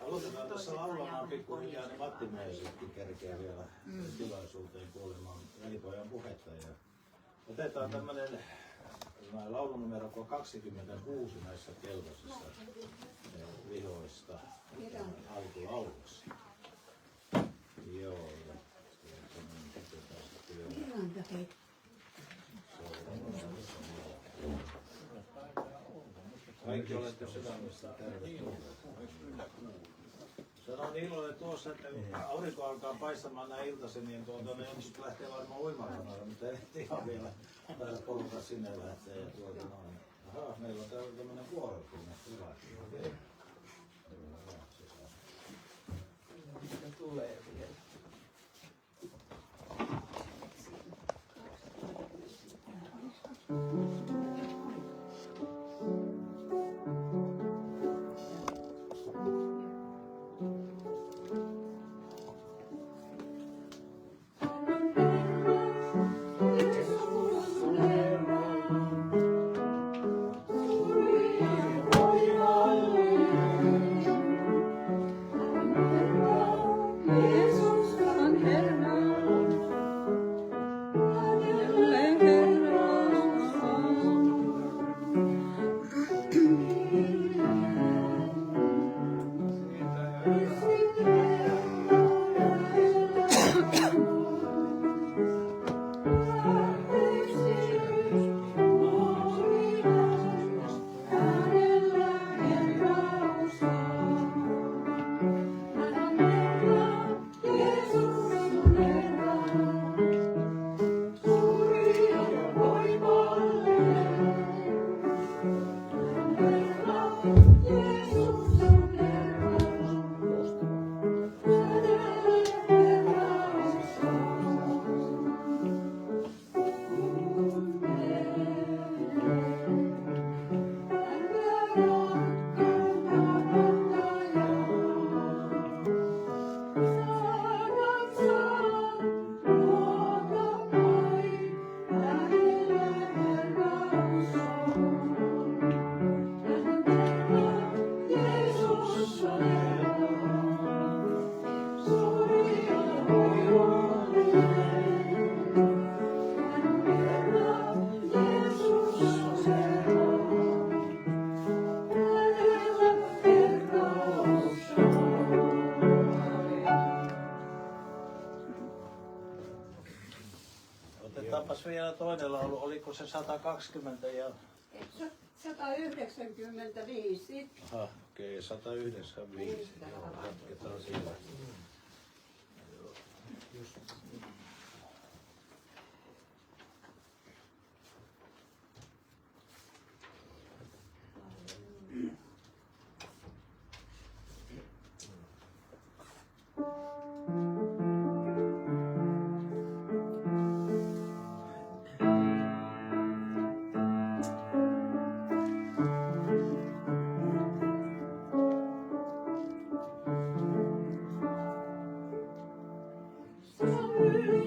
Aloitetaan tässä laulamaan pikkuhiljaa, niin Matti Mäisetkin kerkeää vielä tilaisuuteen kuulemaan velipojan puhetta. Ja otetaan tämmönen laulunumero 26 näissä keltaisissa vihoista alkulauluksi. Joo, ja kaikki olette sydämessä tervetulleet. Sanoin Ilolle tuossa, että kun aurinko alkaa paistamaan näin iltaisin, niin ne ihmiset lähtee varmaan uimaranalle, mutta ei ihan vielä taida porukka sinne lähtee. Ja noin. Aha, meillä on täällä tämmönen vuorokin. Hyvä. Okay. Mitä tulee vielä? Otetaanpas vielä toinen laulu, oliko se 120 ja... 195. Aha, okei, 195. Joo, jatketaan sillä. Sorry.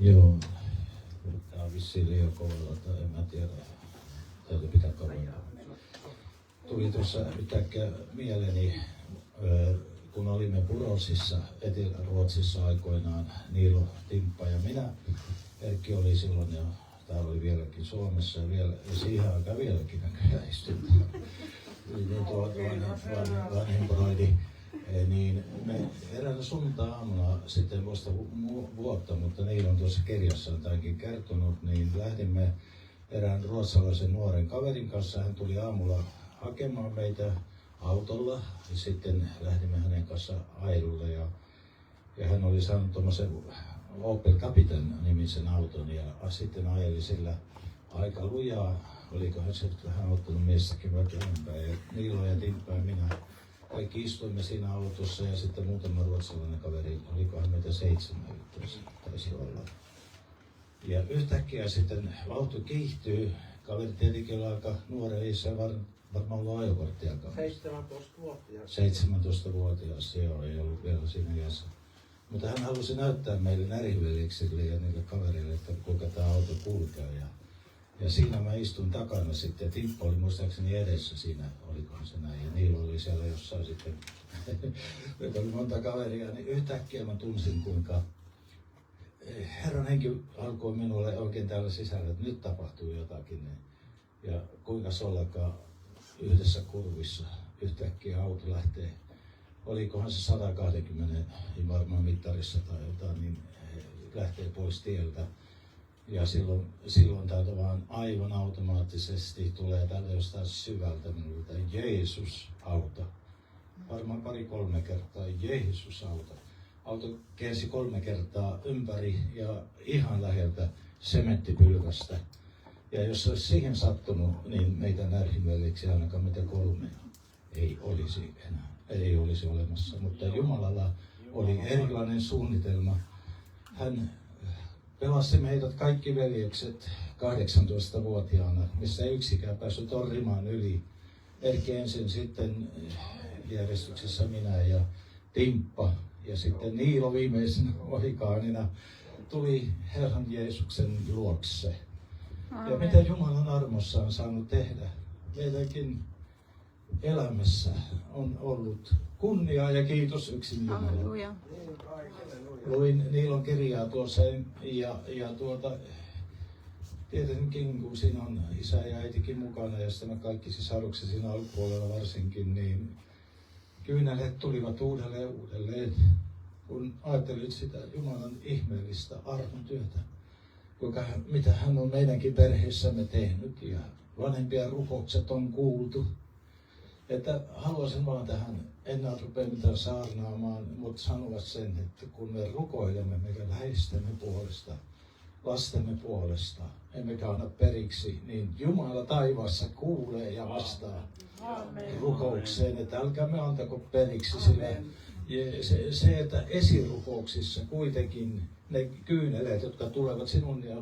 Joo, tämä on vissiin liian kovalla, tai en mä tiedä. Täytyy pitää kovalla. Tuli tuossa yhtäkkiä mieleeni, kun olimme Burosissa, Etelä-Ruotsissa aikoinaan, Niilo, Timppa ja minä. Erkki oli silloin ja täällä oli vieläkin Suomessa ja siihen aikaan vieläkin näköjään istutaan. Vanhemproidi. Niin me eräänä sunnuntai-aamuna sitten vasta vuotta, mutta Niilo on tuossa kirjassaan tämänkin kertonut, niin lähdimme erään ruotsalaisen nuoren kaverin kanssa. Hän tuli aamulla hakemaan meitä autolla ja sitten lähdimme hänen kanssa ailulle ja hän oli saanut tuommoisen Opel Capitan-nimisen auton ja sitten ajeli sillä aika lujaa. Olikohan se vähän ottanut miessäkin väkevämpää ja Niilo ja Timppa ja minä. Kaikki istuimme siinä autossa ja sitten muutama ruotsalainen kaveri, olikohan meitä 7 yhteensä, taisi olla. Ja yhtäkkiä sitten auto kiihtyy, kaveri tietenkin oli aika nuori, ei se varmaan ollut ajokorttiakaan. 17-vuotias. 17-vuotias, joo, ei ollut vielä siinä iässä. Mutta hän halusi näyttää meille näriveliksille ja niille kavereille, että kuinka tämä auto kulkee. Ja siinä mä istun takana sitten, ja Timppa oli muistaakseni edessä siinä, olikohan se näin, ja Niilo oli siellä jossain sitten, meitä oli monta kaveria, niin yhtäkkiä mä tunsin kuinka Herran henki alkoi minulle oikein täällä sisällä, että nyt tapahtuu jotakin. Ja kuinka sollakaan yhdessä kurvissa yhtäkkiä auto lähtee, olikohan se 120 varmaan mittarissa tai jotain, niin lähtee pois tieltä. Ja silloin täältä vaan aivan automaattisesti tulee täältä jostain syvältä minulta, Jeesus auta. Varmaan 2-3 kertaa, Jeesus auta. Auto käänsi 3 kertaa ympäri ja ihan läheltä sementtipylvästä. Ja jos se olisi siihen sattunut, niin meitä närhiveliksi ainakaan meitä 3 ei olisi enää, ei olisi olemassa. Mutta Jumalalla oli erilainen suunnitelma. Hän pelasti meidät kaikki veljekset 18-vuotiaana, missä yksikään päässyt torrimaan yli. Erkki ensin, sitten järjestyksessä minä ja Timppa ja sitten Niilo viimeisenä ohikaanina tuli Herran Jeesuksen luokse. Ja mitä Jumalan armossa on saanut tehdä meidänkin elämässä on ollut kunnia ja kiitos yksin Jumalalle. Luin Niilon kirjaa tuossa ja tietenkin kun siinä on isä ja äitikin mukana ja sitten kaikki sisarukset siinä alkupuolella varsinkin, niin kyyneleet tulivat uudelleen, kun ajattelit sitä Jumalan ihmeellistä armon työtä. Mitä hän on meidänkin perheessämme tehnyt ja vanhempien rukoukset on kuultu. Että haluaisin vaan tähän, en rupea mitään saarnaamaan, mutta sanoa sen, että kun me rukoilemme meidän läheistemme puolesta, lastemme puolesta, emmekä anna periksi, niin Jumala taivaassa kuulee ja vastaa rukoukseen, että älkäämme antako periksi sillä. Se, että esirukouksissa kuitenkin ne kyyneleet, jotka tulevat sinun ja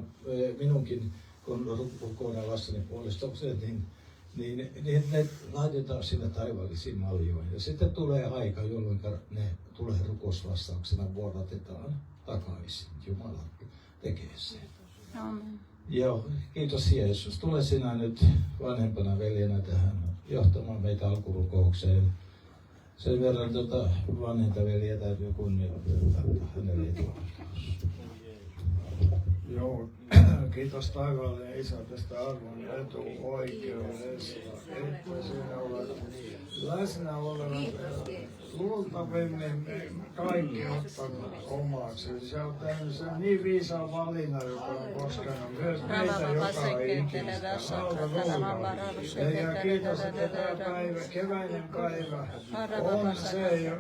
minunkin kun rukoillaan lasteni puolesta, niin ne laitetaan sinne taivaallisiin maljoihin. Ja sitten tulee aika, jolloin ne tulee rukousvastauksena, vuodatetaan takaisin. Jumala tekee sen. Amen. Joo, kiitos Jeesus. Tule sinä nyt vanhempana veljenä tähän johtamaan meitä alkurukoukseen. Sen verran vanhenta veljeä täytyy kunnioittaa, hänelle ei tule. Joo, kiitos taivaalle Isä tästä arvon etuoikeudesta, että sinä olet läsnä olevan luultavimmin me kaikki ottanut omaksi. Se on tehnyt sen niin viisaan valinnan, joka on koskenut myös meitä joka ikistä. Halleluja. Ja kiitos, että tämä päivä, keväinen päivä on se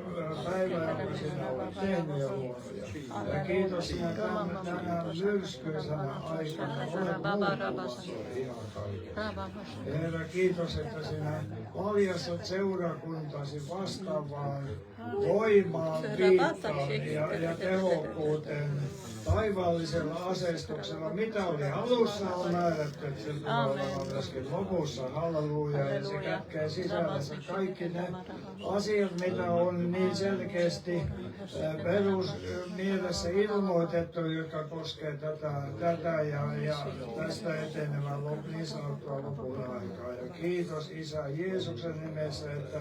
päivä, jonka sinä olet tehnyt ja luonut. Ja kiitos sinä tänään myrskyisenä aikana olet muuttumassa ihan kaiken. Herra, kiitos, että sinä valjastat seurakuntasi vastaavaan voimaan, viittaan ja tehokkuuteen taivaallisella aseistuksella, mitä oli alussa on määrätty, että se tulee olemaan myöskin lopussa. Halleluja. Ja se kätkee sisällänsä kaikki ne asiat, mitä on niin selkeästi perusmielessä ilmoitettu, jotka koskee tätä ja tästä etenevän niin sanottua lopun aikaa. Ja kiitos Isä Jeesuksen nimessä, että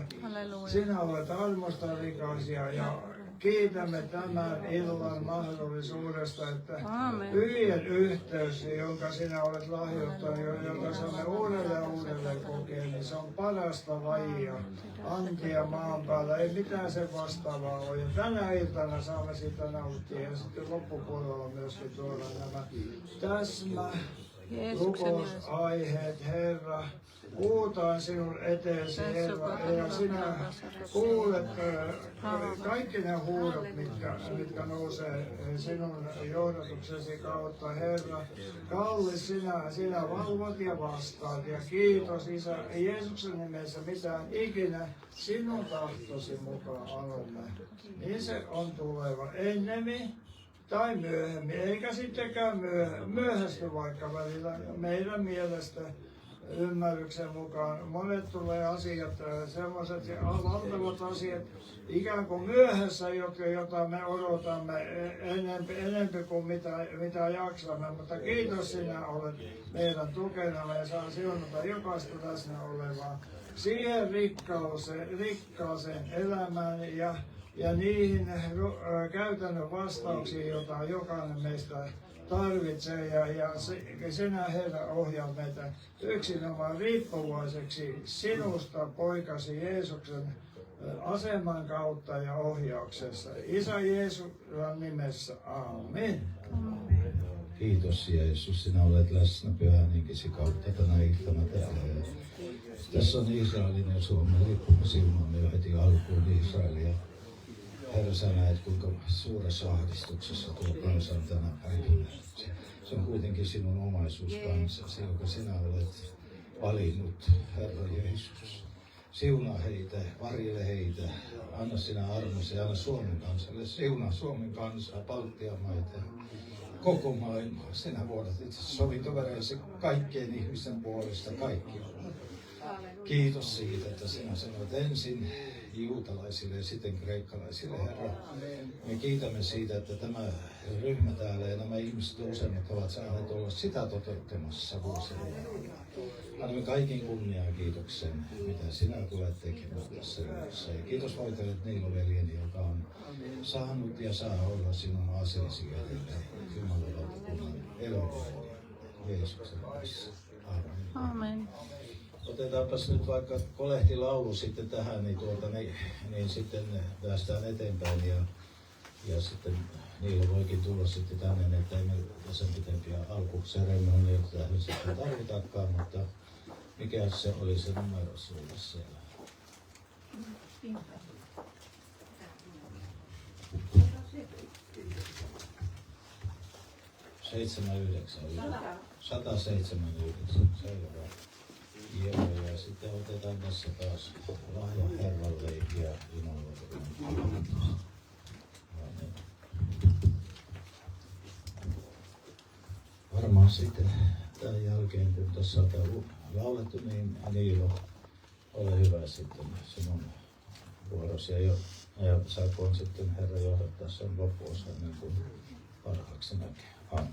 sinä olet armosta rikas ja kiitämme tämän illan mahdollisuudesta, että pyhien yhteys, jonka sinä olet lahjoittanut, jota saamme uudelleen kokea, niin se on parasta lajia antia maan päällä. Ei mitään sen vastaavaa ole. Ja tänä iltana saamme sitä nauttia ja sitten loppupuolella myöskin tuoda nämä rukousaiheet, Herra. Huutaan sinun eteesi, Herra, ja sinä kuulet kaikki ne huudot, mitkä nousee sinun johdatuksesi kautta, Herra. Kallis, sinä valvot ja vastaat, ja kiitos Isä Jeesuksen nimessä, mitä ikinä sinun tahtosi mukaan anomme. Niin se on tuleva ennemmin tai myöhemmin, eikä sittenkään myöhästy vaikka välillä meidän mielestä. Ymmärryksen mukaan. Monet tulee asiat, semmoiset valtavat asiat, ikään kuin myöhässä, jota me odotamme enempi kuin mitä jaksamme. Mutta kiitos, sinä olet meidän tukena ja saa siunata jokaista läsnä olevaa siihen rikkaaseen elämään ja niihin käytännön vastauksiin, joita jokainen meistä tarvitsee ja sinä Herra ohjaa meitä yksinomaan riippuvaiseksi sinusta poikasi Jeesuksen aseman kautta ja ohjauksessa. Isä Jeesuksen nimessä, aamen. Kiitos Jeesus, sinä olet läsnä pyhän henkesi kautta tänä iltana täällä. Tässä on Israelin ja Suomen lippu, siunaamme jo heti alkuun Israelia. Herra, sä näet, kuinka suuressa ahdistuksessa tuo kansa on tänä päivänä. Se on kuitenkin sinun omaisuuskansasi, joka sinä olet valinnut, Herra Jeesus. Siunaa heitä, varjele heitä, anna sinä armosi ja anna Suomen kansalle. Siunaa Suomen kansaa, Baltian maita, koko maailmaa. Sinä vuodat itse sovintovereisi kaikkien ihmisten puolesta kaikkialla. Kiitos siitä, että sinä sanoit ensin juutalaisille ja sitten kreikkalaisille, Herra. Me kiitämme siitä, että tämä ryhmä täällä ja nämä ihmiset useimmat ovat saaneet olla sitä toteuttamassa vuosien ajan. Annamme kaikin kunniaa ja kiitoksen, mitä sinä tulet tekemään tässä yhdessä. Ja kiitos hoitajalle Niilo veljeni, joka on saanut ja saa olla sinun asiasi edelleen Jumalan valtakunnan elokuva Jeesuksen kanssa. Amen. Otetaanpas nyt vaikka kolehtilaulu sitten tähän, niin sitten päästään eteenpäin ja sitten Niilo voikin tulla sitten tänne, että ei me sen pitempiä alkuseremonioita tähän sitten tarvitakaan, mutta mikä se oli se numero sulle siellä? (79) 179, selvä. Joo, ja sitten otetaan tässä taas lahja Herralle ja Jumalalle. Varmaan sitten tämän jälkeen, kun tässä on laulettu, niin Niilo, ole hyvä sitten sinun vuorosi. Ja saakoon sitten Herra johdattaa sen loppuosan niin kuin parhaaksi näkee. Amen.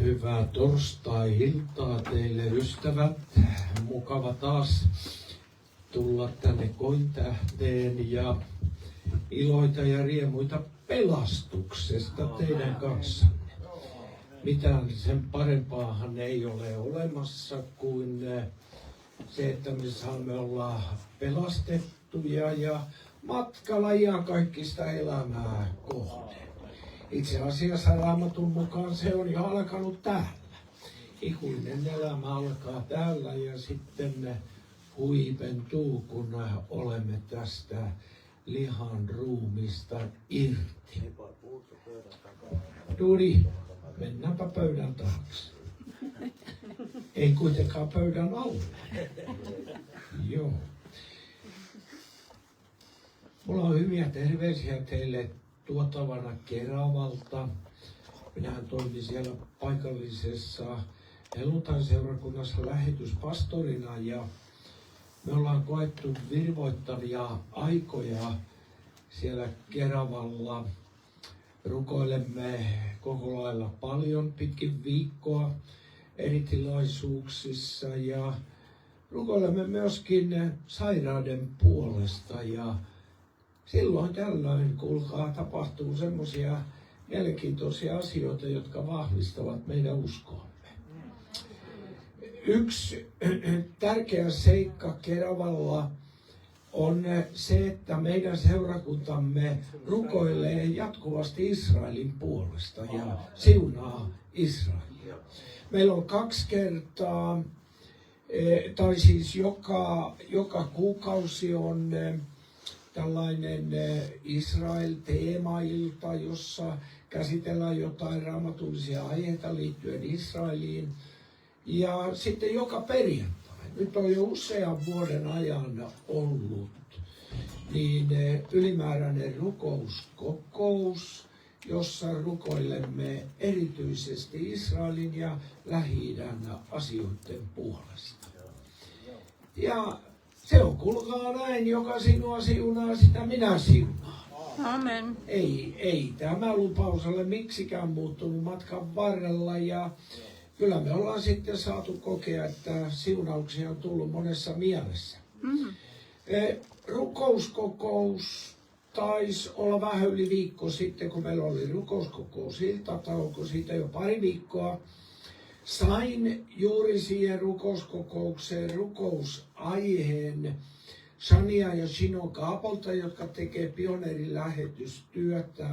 Hyvää torstai-iltaa teille ystävät. Mukava taas tulla tänne Kointähteen ja iloita ja riemuita pelastuksesta teidän kanssanne. Mitään sen parempaahan ei ole olemassa kuin se, että me saamme olla pelastettuja ja matkalla iankaikkista elämää kohden. Itse asiassa Raamatun mukaan se on jo alkanut täällä. Ikuinen elämä alkaa täällä ja sitten huipentuu, kun olemme tästä lihan ruumista irti. Duudi, mennäänpä pöydän taakse. Ei kuitenkaan pöydän alle. Joo. Mulla on hyviä terveisiä teille tuotavana Keravalta. Minähän toimin siellä paikallisessa helluntai-seurakunnassa lähetyspastorina ja me ollaan koettu virvoittavia aikoja siellä Keravalla. Rukoilemme koko lailla paljon pitkin viikkoa eri tilaisuuksissa ja rukoilemme myöskin sairauden puolesta ja silloin tällöin, kuulkaa, tapahtuu semmoisia mielenkiintoisia asioita, jotka vahvistavat meidän uskoamme. Yksi tärkeä seikka Keravalla on se, että meidän seurakuntamme rukoilee jatkuvasti Israelin puolesta ja siunaa Israelia. Meillä on 2 kertaa, tai siis joka kuukausi on tällainen Israel-teemailta, jossa käsitellään jotain raamatullisia aiheita liittyen Israeliin. Ja sitten joka perjantai, nyt on jo usean vuoden ajan ollut, niin ylimääräinen rukouskokous, jossa rukoilemme erityisesti Israelin ja Lähi-idän asioiden puolesta. Ja se on, kuulkaa näin, joka sinua siunaa, sitä minä siunaan. Amen. Ei tämä lupaus ole miksikään muuttunut matkan varrella ja kyllä me ollaan sitten saatu kokea, että siunauksia on tullut monessa mielessä. Rukouskokous taisi olla vähän yli viikko sitten, kun meillä oli rukouskokous iltatauko, siitä jo pari viikkoa. Sain juuri siihen rukouskokoukseen rukousaiheen Shania ja Shino Kaapolta, jotka tekee pioneerilähetystyötä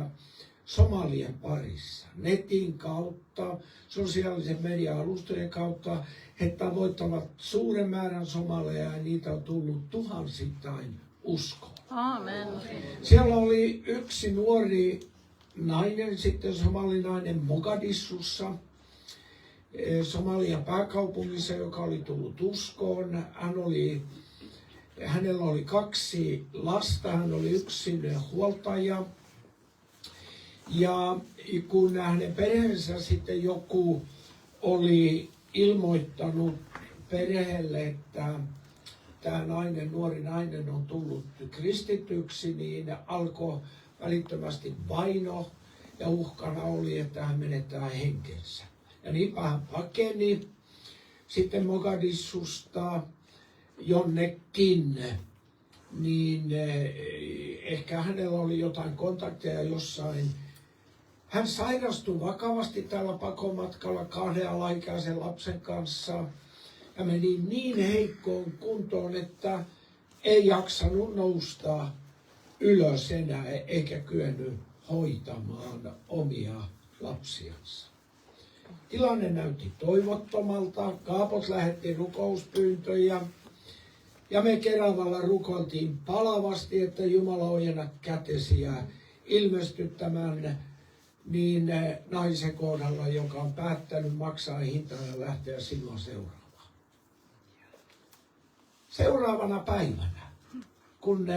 Somalian parissa. Netin kautta, sosiaalisen media-alustojen kautta he tavoittavat suuren määrän somaleja ja niitä on tullut tuhansittain uskoon. Amen. Siellä oli yksi nuori nainen, sitten somalinainen Mogadishussa, Somalian pääkaupungissa, joka oli tullut uskoon. Hänellä oli 2 lasta, hän oli yksin huoltaja. Ja kun hänen perheensä sitten joku oli ilmoittanut perheelle, että tämä nuori nainen on tullut kristityksi, niin alkoi välittömästi vaino ja uhkana oli, että hän menettää henkensä. Ja niinpä hän pakeni sitten Mogadishusta jonnekin, niin ehkä hänellä oli jotain kontakteja jossain. Hän sairastui vakavasti tällä pakomatkalla 2 alaikäisen lapsen kanssa ja meni niin heikkoon kuntoon, että ei jaksanut nousta ylös enää eikä kyennyt hoitamaan omia lapsiansa. Tilanne näytti toivottomalta, Kaapot lähetti rukouspyyntöjä ja me Keravalla rukoiltiin palavasti, että Jumala ojenna kätesi ja ilmestyttämään niin naisen kohdalla, joka on päättänyt maksaa hintaa ja lähteä sinua seuraamaan. Seuraavana päivänä, kun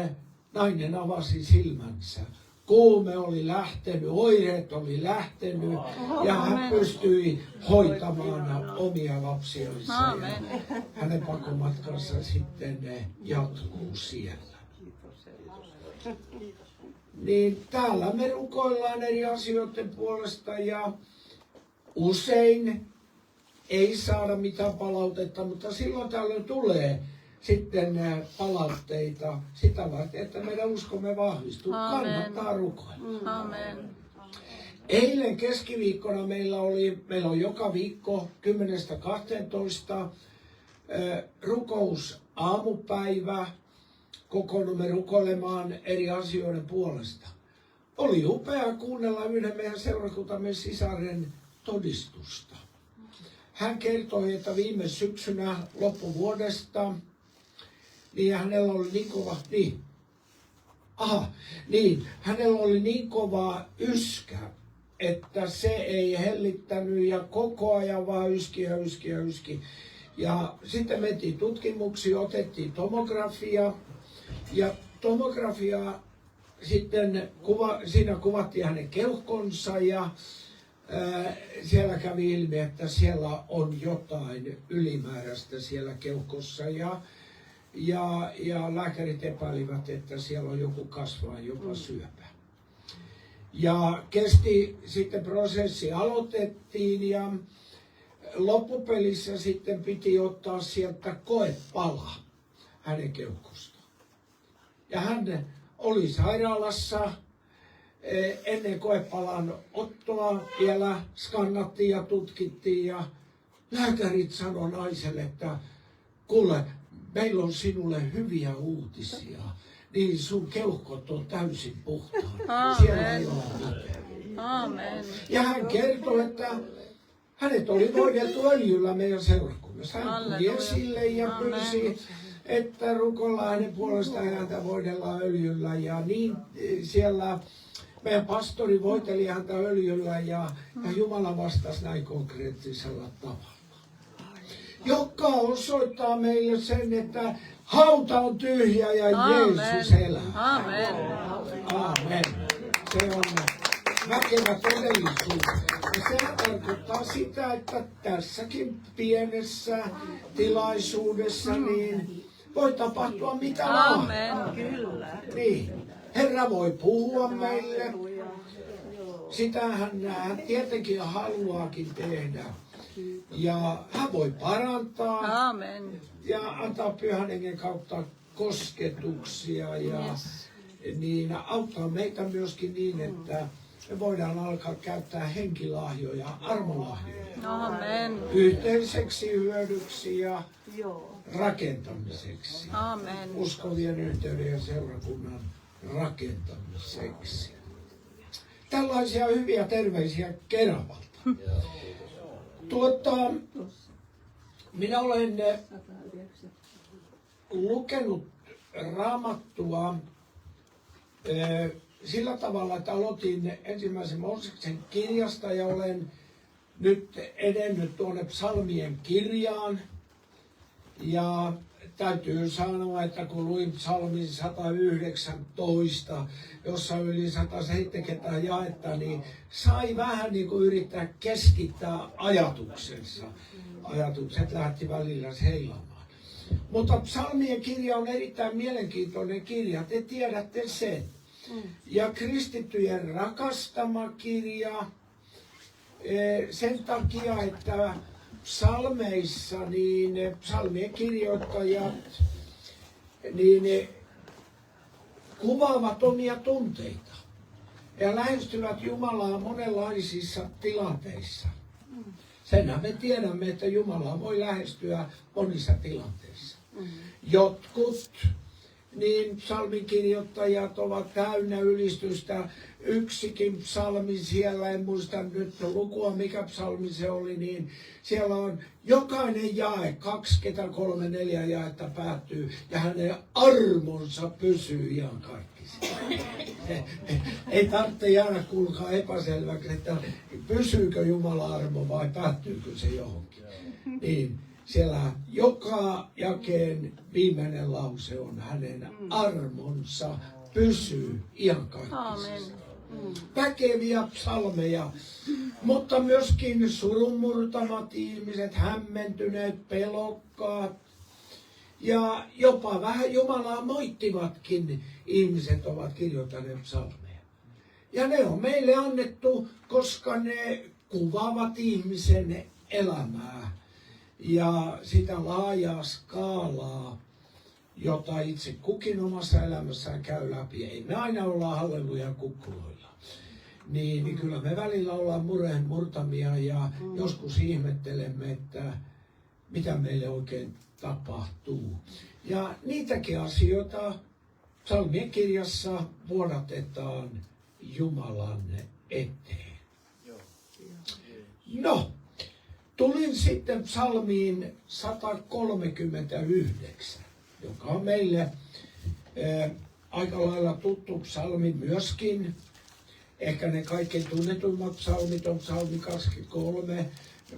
nainen avasi silmänsä, kuume oli lähtenyt, oireet oli lähtenyt ja hän pystyi hoitamaan omia lapsiansa. Ja hänen pakomatkansa sitten jatkuu siellä. Niin täällä me rukoillaan eri asioiden puolesta ja usein ei saada mitään palautetta, mutta silloin tällöin tulee sitten palautteita sitä varten, että meidän uskomme vahvistuu. Kannattaa rukoilla. Amen. Eilen keskiviikkona meillä on joka viikko 10-12 rukous aamupäivä. Kokoonnumme rukoilemaan eri asioiden puolesta. Oli upea kuunnella yhden meidän seurakuntamme sisaren todistusta. Hän kertoi, että viime syksynä loppuvuodesta niin hänellä oli hänellä oli niin kova yskä, että se ei hellittänyt ja koko ajan vaan yski. Ja sitten mentiin tutkimuksiin, otettiin tomografia ja tomografia sitten siinä kuvattiin hänen keuhkonsa ja siellä kävi ilmi, että siellä on jotain ylimääräistä siellä keuhkossa ja lääkärit epäilivät, että siellä on joku kasvaa, jopa syöpä. Ja sitten prosessi aloitettiin ja loppupelissä sitten piti ottaa sieltä koepala hänen keuhkostaan. Ja hän oli sairaalassa ennen koepalan ottoa, vielä skannattiin ja tutkittiin ja lääkärit sanoi naiselle, että kuule, meillä on sinulle hyviä uutisia. Niin sun keuhkot on täysin puhtaat. Siellä ei ole mitään. Aamen. Ja hän kertoi, että hänet oli voideltu öljyllä meidän seurakunnassa. Hän tuli esille ja pyysi, että rukoillaan hänen puolestaan häntä voidellaan öljyllä. Ja niin siellä meidän pastori voiteli häntä öljyllä ja Jumala vastasi näin konkreettisella tavalla. Joka osoittaa meille sen, että hauta on tyhjä ja Jeesus elää. Aamen. Aamen. Se on väkevä todellisuus. Ja sehän tarkoittaa sitä, että tässäkin pienessä tilaisuudessa niin voi tapahtua mitä vaan. Aamen. Kyllä. Niin. Herra voi puhua meille. Sitähän hän tietenkin haluaakin tehdä. Ja hän voi parantaa. Aamen. Ja antaa Pyhän Hengen kautta kosketuksia ja niin auttaa meitä myöskin niin, että me voidaan alkaa käyttää henkilahjoja, armolahjoja. Aamen. Yhteiseksi hyödyksi ja rakentamiseksi. Aamen. Uskovien yhteyden ja seurakunnan rakentamiseksi. Tällaisia hyviä terveisiä Keravalta. Minä olen lukenut Raamattua sillä tavalla, että aloitin ensimmäisen Mooseksen kirjasta ja olen nyt edennyt tuonne psalmien kirjaan. Ja täytyy sanoa, että kun luin psalmin 119, jossa yli 170 jaetta, niin sai vähän niin kuin yrittää keskittää ajatuksensa. Ajatukset lähti välillä heilaamaan. Mutta psalmien kirja on erittäin mielenkiintoinen kirja, te tiedätte sen. Ja kristittyjen rakastama kirja sen takia, että psalmeissa niin psalmien kirjoittajat niin kuvaavat omia tunteita ja lähestyvät Jumalaa monenlaisissa tilanteissa. Senhän me tiedämme, että Jumalaa voi lähestyä monissa tilanteissa. Jotkut niin psalminkirjoittajat ovat täynnä ylistystä. Yksikin psalmi siellä, en muista nyt lukua, mikä psalmi se oli, niin siellä on jokainen jae, 4 jaetta päättyy, ja hänen armonsa pysyy ihan kaikki. Ei tarvitse jäädä kuulkaa epäselväksi, että pysyykö Jumalan armo vai päättyykö se johonkin. Niin. Siellä joka jakeen viimeinen lause on hänen armonsa pysyy iankaikkisesti. Väkeviä psalmeja, mutta myöskin surunmurtamat ihmiset, hämmentyneet, pelokkaat ja jopa vähän Jumalaa moittivatkin ihmiset ovat kirjoittaneet psalmeja. Ja ne on meille annettu, koska ne kuvaavat ihmisen elämää. Ja sitä laajaa skaalaa, jota itse kukin omassa elämässään käy läpi. Ei me aina olla hallelujan kukkuloilla. Niin kyllä me välillä ollaan murheen murtamia ja joskus ihmettelemme, että mitä meille oikein tapahtuu. Ja niitäkin asioita psalmien kirjassa vuodatetaan Jumalan eteen. No. Tulin sitten psalmiin 139, joka on meille aika lailla tuttu psalmi myöskin. Ehkä ne kaikkein tunnetummat psalmit on psalmi 23,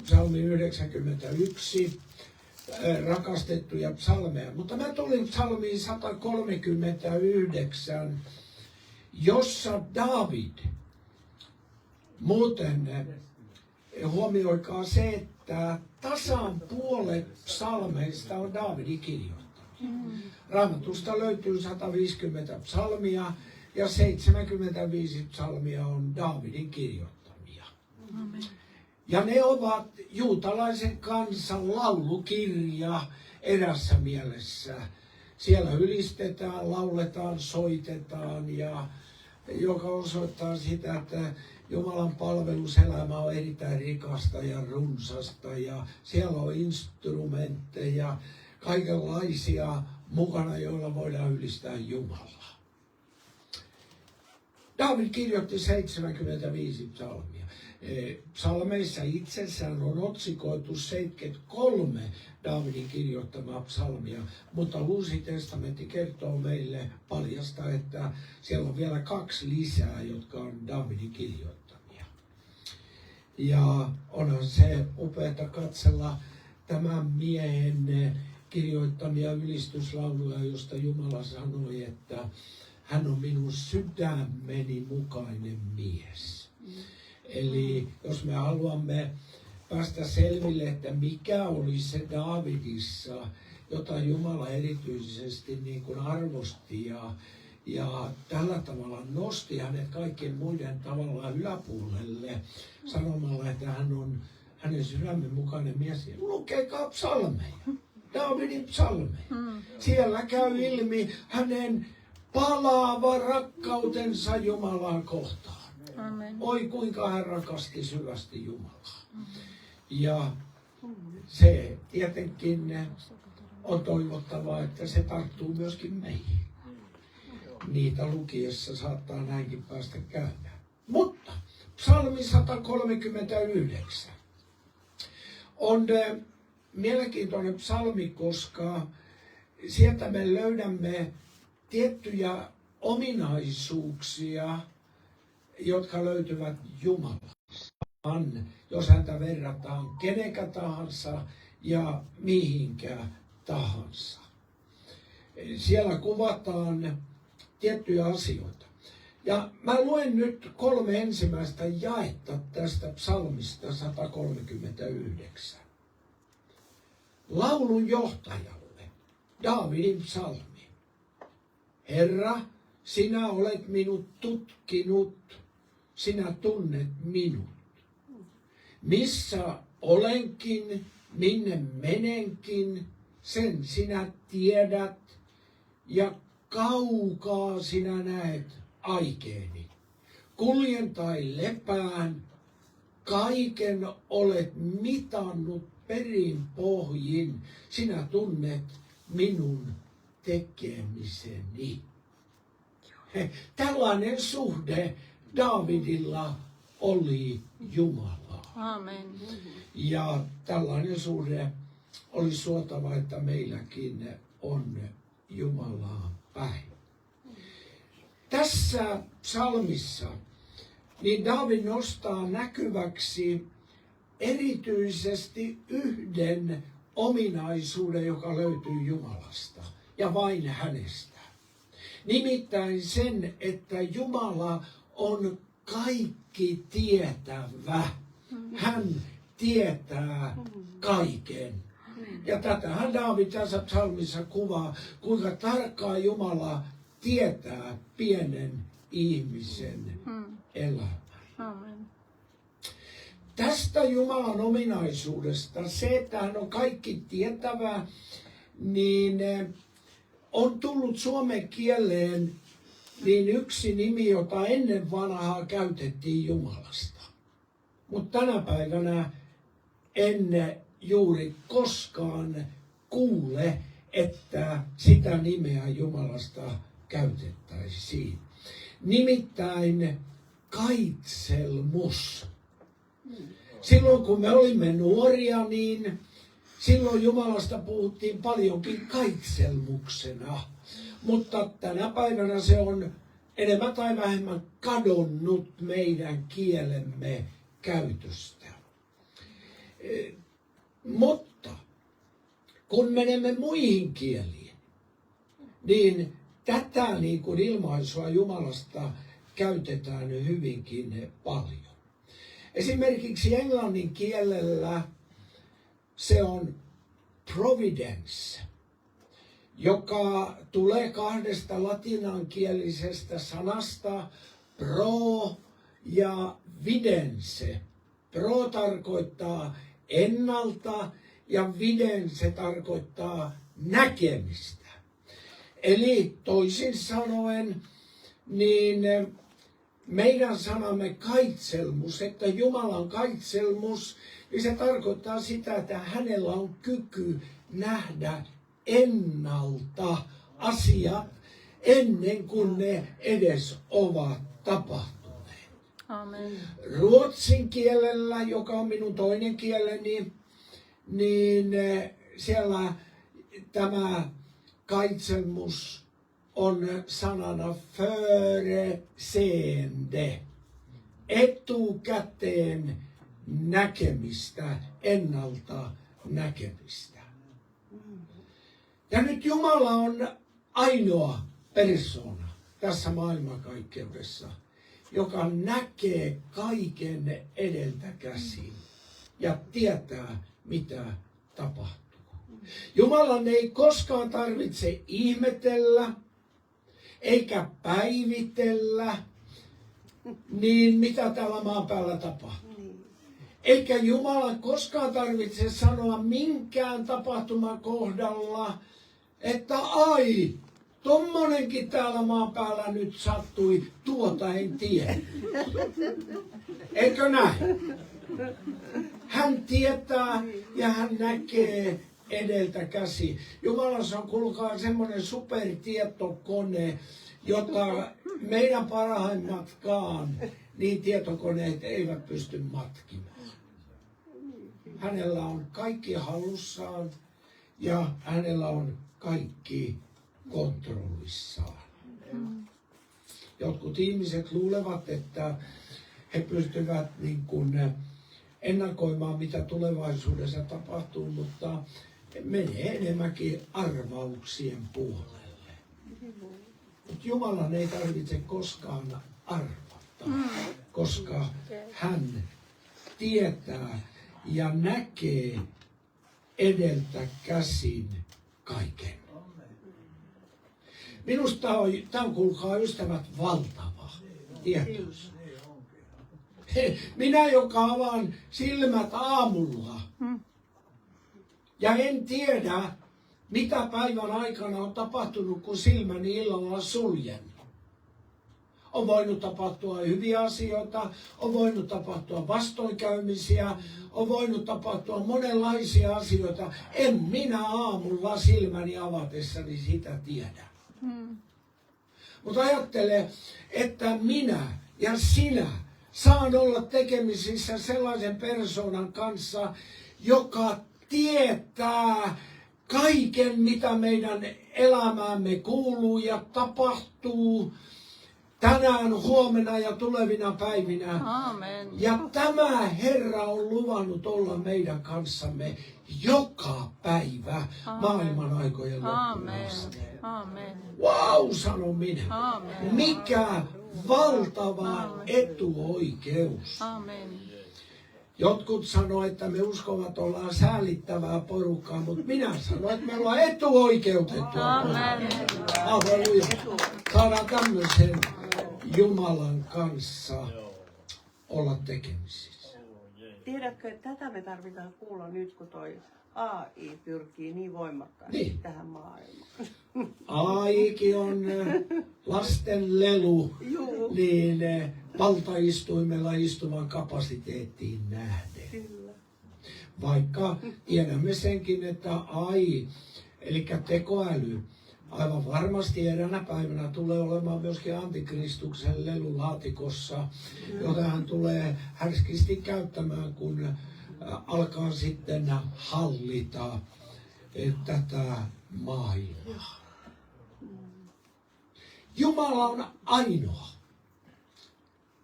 psalmi 91, rakastettuja psalmeja. Mutta mä tulin psalmiin 139, jossa David, muuten huomioikaa se, että tasan puolet psalmeista on Daavidin kirjoittanut. Raamatusta löytyy 150 psalmia ja 75 psalmia on Daavidin kirjoittamia. Ja ne ovat juutalaisen kansan laulukirja erässä mielessä. Siellä ylistetään, lauletaan, soitetaan ja joka osoittaa sitä, että Jumalan palveluselämä on erittäin rikasta ja runsasta ja siellä on instrumentteja, kaikenlaisia mukana, joilla voidaan ylistää Jumalaa. Daavid kirjoitti 75 psalmia. Psalmeissa itsessään on otsikoitu 73 Daavidin kirjoittamaa psalmia, mutta Uusi testamentti kertoo meille paljasta, että siellä on vielä 2 lisää, jotka on Daavidin kirjoittamia. Ja onhan se upeata katsella tämän miehen kirjoittamia ylistyslauluja, josta Jumala sanoi, että hän on minun sydämeni mukainen mies. Eli jos me haluamme päästä selville, että mikä oli se Daavidissa, jota Jumala erityisesti niin kuin arvosti ja tällä tavalla nosti hänet kaikkien muiden tavallaan yläpuolelle sanomalla, että hän on hänen sydämen mukainen mies. Lukekaa psalmeja, Daavidin psalmeja. Siellä käy ilmi hänen palaava rakkautensa Jumalaa kohtaan. Amen. Oi kuinka hän rakasti syvästi Jumalaa. Ja se tietenkin on toivottavaa, että se tarttuu myöskin meihin. Niitä lukiessa saattaa näinkin päästä käymään. Mutta psalmi 139 on mielenkiintoinen psalmi, koska sieltä me löydämme tiettyjä ominaisuuksia, jotka löytyvät Jumalasta. Jos häntä verrataan kenenkä tahansa ja mihinkä tahansa. Siellä kuvataan tiettyjä asioita. Ja mä luen nyt 3 ensimmäistä jaetta tästä psalmista 139. Laulun johtajalle, Daavidin psalmi. Herra, sinä olet minut tutkinut, sinä tunnet minut. Missä olenkin, minne menenkin, sen sinä tiedät, ja kaukaa sinä näet aikeeni. Kuljen tai lepään, kaiken olet mitannut perin pohjin, sinä tunnet minun tekemiseni. Tällainen suhde Daavidilla oli Jumalaa. Amen. Ja tällainen suhde oli suotava, että meilläkin on Jumalaa päin. Tässä psalmissa niin Daavid nostaa näkyväksi erityisesti yhden ominaisuuden, joka löytyy Jumalasta ja vain hänestä. Nimittäin sen, että Jumala on kaikki tietävä. Hän tietää kaiken. Ja tätähän Daavid tässä psalmissa kuvaa, kuinka tarkkaan Jumala tietää pienen ihmisen elämän. Amen. Tästä Jumalan ominaisuudesta, se, että hän on kaikki tietävä, niin on tullut suomen kieleen niin yksi nimi, jota ennen vanhaa käytettiin Jumalasta. Mutta tänä päivänä en juuri koskaan kuule, että sitä nimeä Jumalasta käytettäisiin. Nimittäin kaitselmus. Silloin kun me olimme nuoria, niin silloin Jumalasta puhuttiin paljonkin kaitselmuksena. Mutta tänä päivänä se on enemmän tai vähemmän kadonnut meidän kielemme käytöstä. Mutta kun menemme muihin kieliin, niin tätä niin kuin ilmaisua Jumalasta käytetään hyvinkin paljon. Esimerkiksi englannin kielellä se on providence, joka tulee 2 latinankielisestä sanasta pro ja vidence. Pro tarkoittaa ennalta ja vidence tarkoittaa näkemistä. Eli toisin sanoen, niin meidän sanamme kaitselmus, että Jumalan kaitselmus, niin se tarkoittaa sitä, että hänellä on kyky nähdä ennalta asiat ennen kuin ne edes ovat tapahtuneet. Amen. Ruotsin kielellä, joka on minun toinen kieleni, niin siellä tämä kaitselmus on sanana förseende, etukäteen näkemistä, ennalta näkemistä. Ja nyt Jumala on ainoa persoona tässä maailmankaikkeudessa, joka näkee kaiken edeltä käsin ja tietää, mitä tapahtuu. Jumalan ei koskaan tarvitse ihmetellä eikä päivitellä, niin mitä täällä maan päällä tapahtuu. Eikä Jumala koskaan tarvitse sanoa minkään tapahtuman kohdalla, että ai, tommonenkin täällä maan päällä nyt sattui, tuota en tiedä. Eikö näin? Hän tietää ja hän näkee edeltä käsi. Jumalassa on, kuulkaa, semmoinen supertietokone, jota meidän parhaimmatkaan niin tietokoneet eivät pysty matkimaan. Hänellä on kaikki hallussaan ja hänellä on kaikki kontrollissaan. Jotkut ihmiset luulevat, että he pystyvät niin kuin ennakoimaan, mitä tulevaisuudessa tapahtuu, mutta menee enemmänkin arvauksien puolelle. Mutta Jumalan ei tarvitse koskaan arvata, koska hän tietää ja näkee edeltä käsin kaiken. Minusta tämä on, kuulkaa ystävät, valtava tietous. Minä, joka avaan silmät aamulla ja en tiedä, mitä päivän aikana on tapahtunut, kun silmäni illalla suljen. On voinut tapahtua hyviä asioita, on voinut tapahtua vastoinkäymisiä, on voinut tapahtua monenlaisia asioita. En minä aamulla silmäni avatessani sitä tiedä. Mutta ajattele, että minä ja sinä saan olla tekemisissä sellaisen persoonan kanssa, joka tietää kaiken, mitä meidän elämäämme kuuluu ja tapahtuu tänään, huomenna ja tulevina päivinä. Amen. Ja tämä Herra on luvannut olla meidän kanssamme joka päivä maailman aikojen loppuun asti. Amen. Wow, sanon minä. Amen. Mikä valtava etuoikeus. Amen. Jotkut sanoo, että me uskovat ollaan säälittävää porukkaa, mutta minä sanon, että me ollaan etuoikeutettua porukkaa. Halleluja. Saadaan tämmöisen Jumalan kanssa olla tekemisissä. Tiedätkö, että tätä me tarvitaan kuulla nyt, kun toi AI pyrkii niin voimakkaasti tähän maailmaan. AIkin on lasten lelu, niin valtaistuimella istuvan kapasiteettiin nähden. Kyllä. Vaikka tiedämme senkin, että AI, eli tekoäly, aivan varmasti eräänä päivänä tulee olemaan myöskin antikristuksen lelulaatikossa, jota hän tulee härskisti käyttämään, kun alkaa sitten hallita tätä maailmaa. Jumala on ainoa,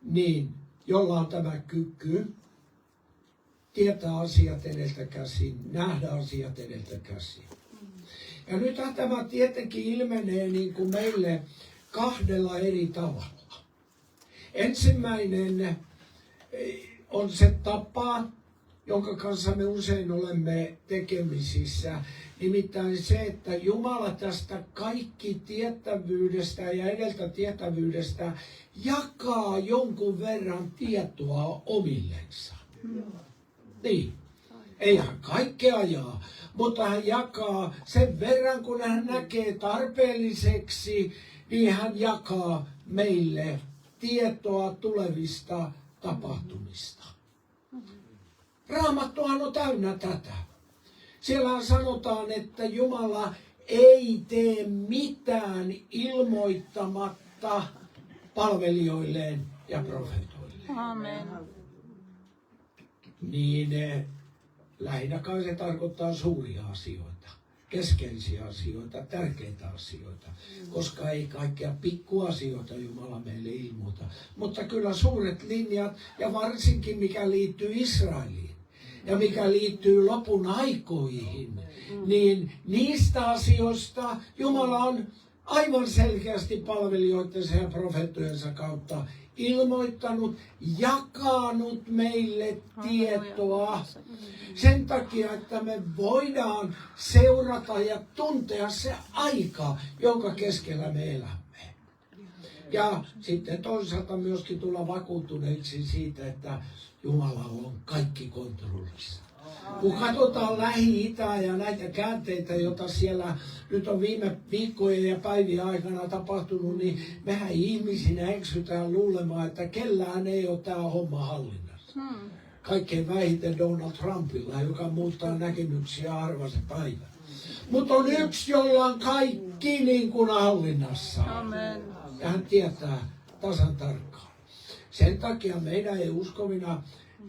niin, jolla on tämä kyky tietää asiat edeltä käsin, nähdä asiat edeltä käsin. Ja nythän tämä tietenkin ilmenee niin kuin meille kahdella eri tavalla. Ensimmäinen on se tapa, jonka kanssa me usein olemme tekemisissä. Nimittäin se, että Jumala tästä kaikki tietävyydestä ja edeltä tietävyydestä jakaa jonkun verran tietoa omillensa. Niin. Ei hän kaikkea jaa, mutta hän jakaa sen verran, kun hän näkee tarpeelliseksi, niin hän jakaa meille tietoa tulevista tapahtumista. Raamattuhan on täynnä tätä. Siellä sanotaan, että Jumala ei tee mitään ilmoittamatta palvelijoilleen ja profeetoilleen. Amen. Niin lähinnä kai se tarkoittaa suuria asioita, keskeisiä asioita, tärkeitä asioita, koska ei kaikkea pikkuasioita Jumala meille ilmoita. Mutta kyllä suuret linjat ja varsinkin mikä liittyy Israeliin ja mikä liittyy lopun aikoihin, niin niistä asioista Jumala on aivan selkeästi palvelijoittensa ja profeettojensa kautta ilmoittanut, jakanut meille tietoa sen takia, että me voidaan seurata ja tuntea se aika, jonka keskellä me elämme. Ja sitten toisaalta myöskin tulla vakuuttuneiksi siitä, että Jumala on kaikki kontrollissa. Kun katsotaan Lähi-Itää ja näitä käänteitä, joita siellä nyt on viime viikkojen ja päivien aikana tapahtunut, niin mehän ihmisinä eksytään luulemaan, että kellään ei ole tämä homma hallinnassa. Kaikkein vähiten Donald Trumpilla, joka muuttaa näkemyksiä harva se päivä. Mutta on yksi, jolla on kaikki niin kuin hallinnassa. Amen. Ja hän tietää tasan tarkkaan. Sen takia meidän ei uskovina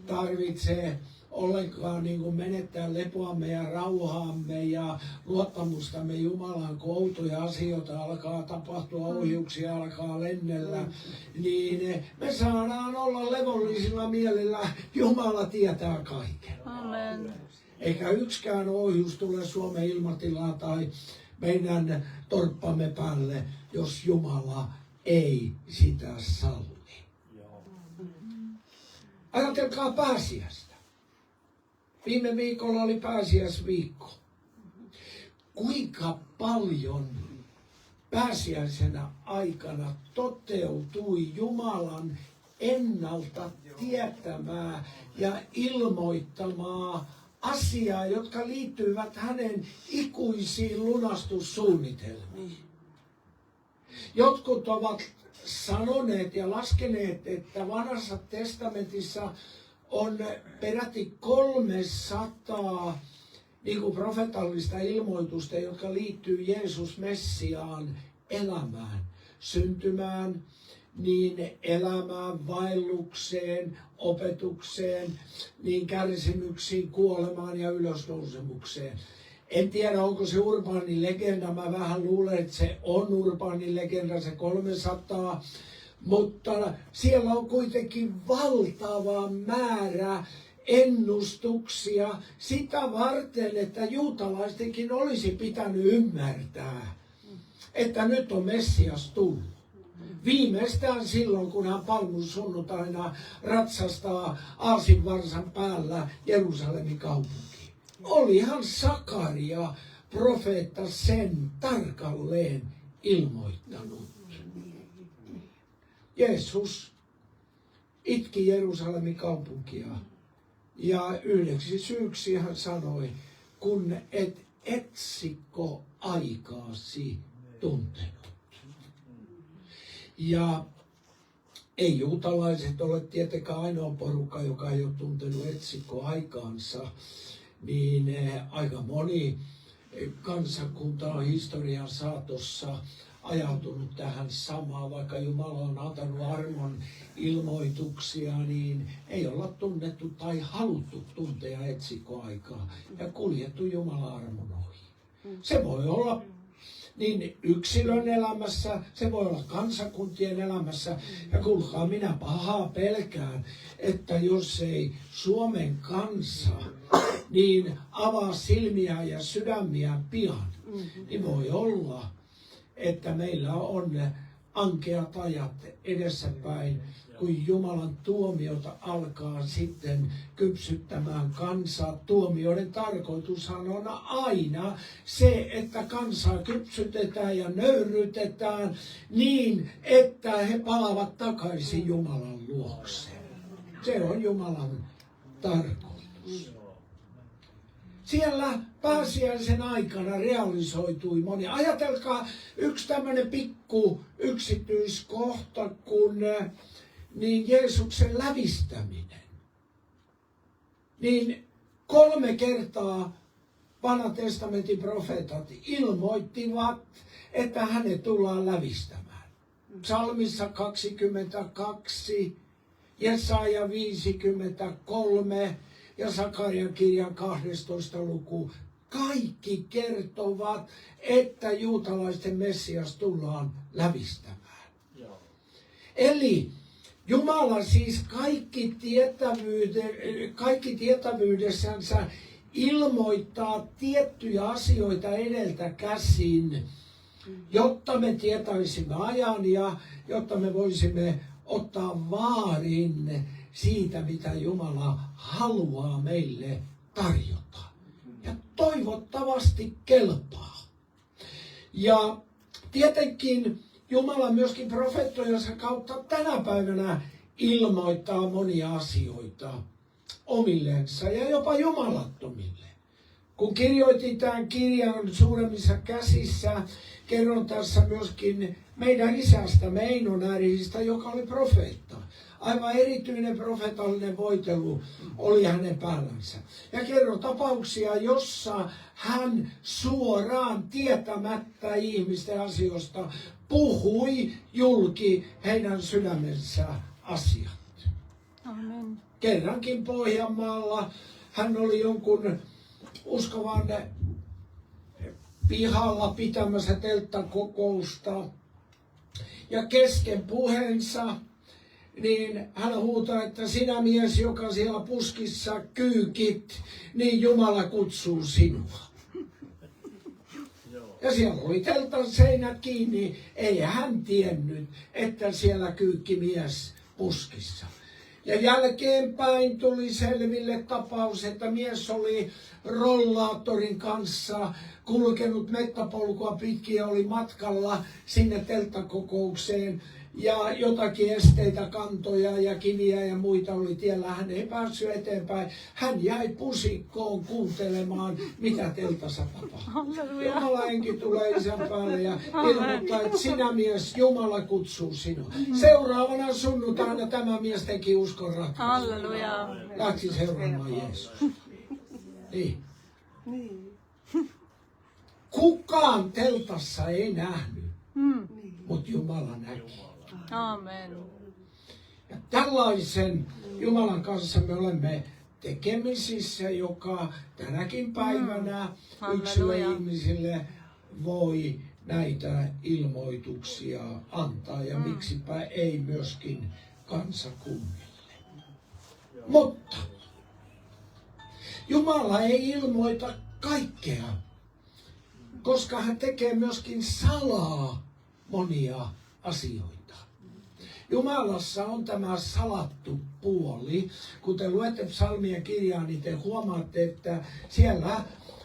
tarvitse ollenkaan niin kuin menettää lepoamme ja rauhaamme ja luottamustamme Jumalaan, kun outoja asioita alkaa tapahtua, ohjuksia alkaa lennellä, niin me saadaan olla levollisilla mielellä. Jumala tietää kaiken. Amen. Eikä yksikään ohjus tule Suomen ilmatilaan tai meidän torppamme päälle, jos Jumala ei sitä salli. Ajatelkaa pääsiäistä. Viime viikolla oli pääsiäisviikko. Kuinka paljon pääsiäisenä aikana toteutui Jumalan ennalta tietämää ja ilmoittamaa asiaa, jotka liittyvät hänen ikuisiin lunastussuunnitelmiin. Jotkut ovat sanoneet ja laskeneet, että Vanhassa testamentissa on peräti 300 niin kuin profetallista ilmoitusta, jotka liittyy Jeesus Messiaan elämään, syntymään, niin elämään, vaellukseen, opetukseen, niin kärsimyksiin, kuolemaan ja ylösnousemukseen. En tiedä, onko se urbaani legenda. Mä vähän luulen, että se on urbaani legenda, se 300. Mutta siellä on kuitenkin valtava määrä ennustuksia sitä varten, että juutalaistenkin olisi pitänyt ymmärtää, että nyt on Messias tullut. Viimeistään silloin, kun hän palmusunnuntaina ratsastaa aasinvarsan päällä Jerusalemin kaupunkiin. Olihan Sakaria, profeetta, sen tarkalleen ilmoittanut. Jeesus itki Jerusalemin kaupunkia ja yhdeksi syyksi hän sanoi, kun et etsikko aikaasi tuntenut. Ja ei juutalaiset ole tietenkään ainoa porukka, joka ei ole tuntenut etsikko aikaansa, niin aika moni kansakunta on historian saatossa ajautunut tähän samaan, vaikka Jumala on antanut armon ilmoituksia, niin ei olla tunnettu tai haluttu tuntea etsikkoaikaa ja kuljettu Jumalan armon ohi. Se voi olla niin yksilön elämässä, se voi olla kansakuntien elämässä. Ja kuulkaa, minä pahaa pelkään, että jos ei Suomen kansa niin avaa silmiä ja sydämiä pian, niin voi olla, että meillä on ankeat ajat edessäpäin, kun Jumalan tuomiota alkaa sitten kypsyttämään kansaa. Tuomioiden tarkoitushan on aina se, että kansaa kypsytetään ja nöyrytetään niin, että he palaavat takaisin Jumalan luokse. Se on Jumalan tarkoitus. Siellä pääsiäisen aikana realisoitui moni. Ajatelkaa yksi tämmöinen pikku yksityiskohta, kun niin Jeesuksen lävistäminen. Niin 3 kertaa vanhan testamentin profeetat ilmoittivat, että hänet tullaan lävistämään. Psalmissa 22, Jesaja 53 ja Sakarian kirjan 12 luku. Kaikki kertovat, että juutalaisten Messias tullaan lävistämään. Eli Jumala siis kaikki tietävyydessänsä ilmoittaa tiettyjä asioita edeltä käsin, jotta me tietäisimme ajan ja jotta me voisimme ottaa vaarin siitä, mitä Jumala haluaa meille tarjota. Ja toivottavasti kelpaa. Ja tietenkin Jumala myöskin profeettojensa kautta tänä päivänä ilmoittaa monia asioita omillensa ja jopa jumalattomille. Kun kirjoitin tämän kirjan suuremmissa käsissä, kerron tässä myöskin meidän isästä Einon Ääristä, joka oli profeetta. Aivan erityinen profeetallinen voitelu oli hänen päällänsä. Ja kerron tapauksia, jossa hän suoraan tietämättä ihmisten asioista puhui julki heidän sydämensä asiat. Amen. Kerrankin Pohjanmaalla hän oli jonkun uskovan pihalla pitämässä telttakokousta. Ja kesken puheensa niin hän huutaa, että sinä mies, joka siellä puskissa kyykit, niin Jumala kutsuu sinua. Ja siellä oli teltan seinät kiinni, ei hän tiennyt, että siellä kyykki mies puskissa. Ja jälkeenpäin tuli selville tapaus, että mies oli rollaattorin kanssa kulkenut mettäpolkua pitkin ja oli matkalla sinne telttakokoukseen. Ja jotakin esteitä, kantoja ja kiviä ja muita oli tiellä. Hän ei päässyt eteenpäin. Hän jäi pusikkoon kuuntelemaan, mitä teltassa tapahtuu. Jumala henki tulee isän päälle ja ilmoittaa, että sinä mies, Jumala kutsuu sinua. Seuraavana sunnuntaina tämä mies teki uskon ratkaisun. Halleluja. Lähti seuraamaan Jeesus. Niin. Kukaan teltassa ei nähnyt, mutta Jumala näki. Amen. Ja tällaisen Jumalan kanssa me olemme tekemisissä, joka tänäkin päivänä yksilö ihmisille voi näitä ilmoituksia antaa ja miksipä ei myöskin kansakunnille. Mutta Jumala ei ilmoita kaikkea, koska hän tekee myöskin salaa monia asioita. Jumalassa on tämä salattu puoli. Kun te luette psalmien kirjaa, niin te huomaatte, että siellä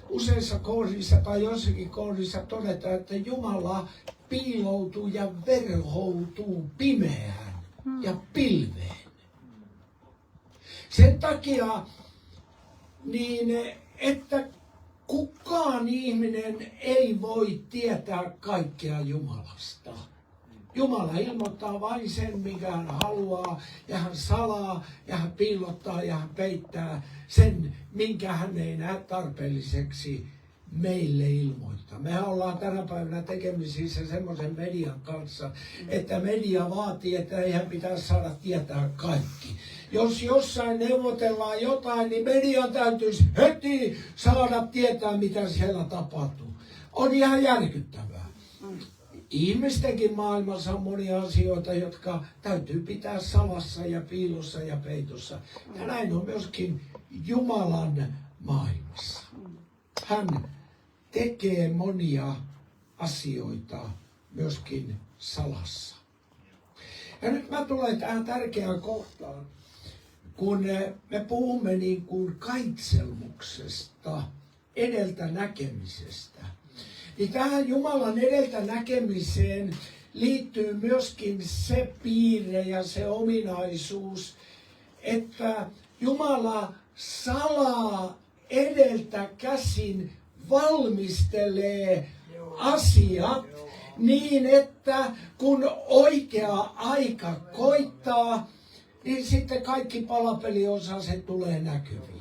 useissa kohdissa tai jossakin kohdissa todetaan, että Jumala piiloutuu ja verhoutuu pimeään ja pilveen. Sen takia, niin että kukaan ihminen ei voi tietää kaikkea Jumalasta. Jumala ilmoittaa vain sen, mikä hän haluaa, ja hän salaa, ja hän piilottaa, ja hän peittää sen, minkä hän ei näe tarpeelliseksi meille ilmoittaa. Mehän ollaan tänä päivänä tekemisissä semmoisen median kanssa, että media vaatii, että eihän pitäisi saada tietää kaikki. Jos jossain neuvotellaan jotain, niin median täytyisi heti saada tietää, mitä siellä tapahtuu. On ihan järkyttävää. Ihmistenkin maailmassa on monia asioita, jotka täytyy pitää salassa ja piilossa ja peitossa. Ja näin on myöskin Jumalan maailmassa. Hän tekee monia asioita myöskin salassa. Ja nyt mä tulen tähän tärkeään kohtaan, kun me puhumme niin kuin kaitselmuksesta, edeltä näkemisestä. Niin tähän Jumalan edeltä näkemiseen liittyy myöskin se piirre ja se ominaisuus, että Jumala salaa edeltä käsin valmistelee asiat niin, että kun oikea aika koittaa, niin sitten kaikki palapeliosaset tulee näkyviin.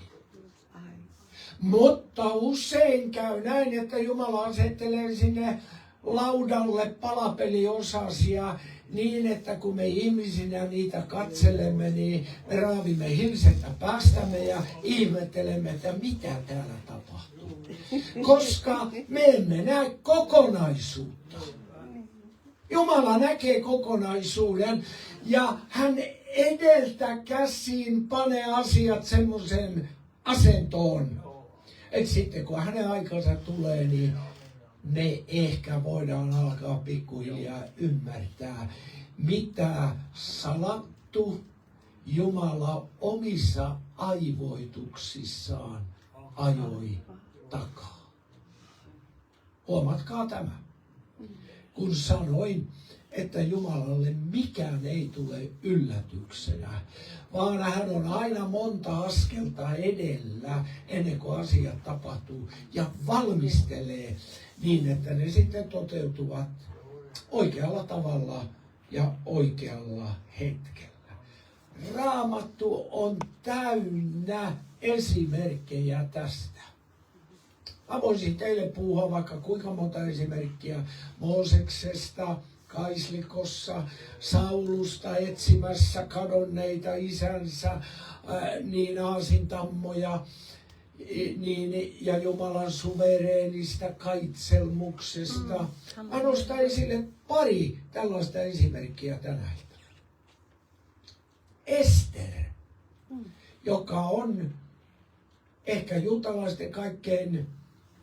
Mutta usein käy näin, että Jumala asettelee sinne laudalle palapeliosasia niin, että kun me ihmisinä niitä katselemme, niin me raavimme hilsettä päästämme ja ihmettelemme, että mitä täällä tapahtuu. Koska me emme näe kokonaisuutta. Jumala näkee kokonaisuuden ja hän edeltä käsiin panee asiat semmoiseen asentoon, että sitten kun hänen aikansa tulee, niin me ehkä voidaan alkaa pikkuhiljaa ymmärtää, mitä salattu Jumala omissa aivoituksissaan ajoi takaa. Huomatkaa tämä. Kun sanoin, että Jumalalle mikään ei tule yllätyksenä, vaan hän on aina monta askelta edellä ennen kuin asiat tapahtuu ja valmistelee niin, että ne sitten toteutuvat oikealla tavalla ja oikealla hetkellä. Raamattu on täynnä esimerkkejä tästä. Mä voisin teille puhua vaikka kuinka monta esimerkkiä Mooseksesta, Kaislikossa, Saulusta etsimässä kadonneita isänsä, niin aasintammoja, niin, ja Jumalan suvereenista kaitselmuksesta. Mä nostan esille pari tällaista esimerkkiä tänä iltana. Ester, joka on ehkä juutalaisten kaikkein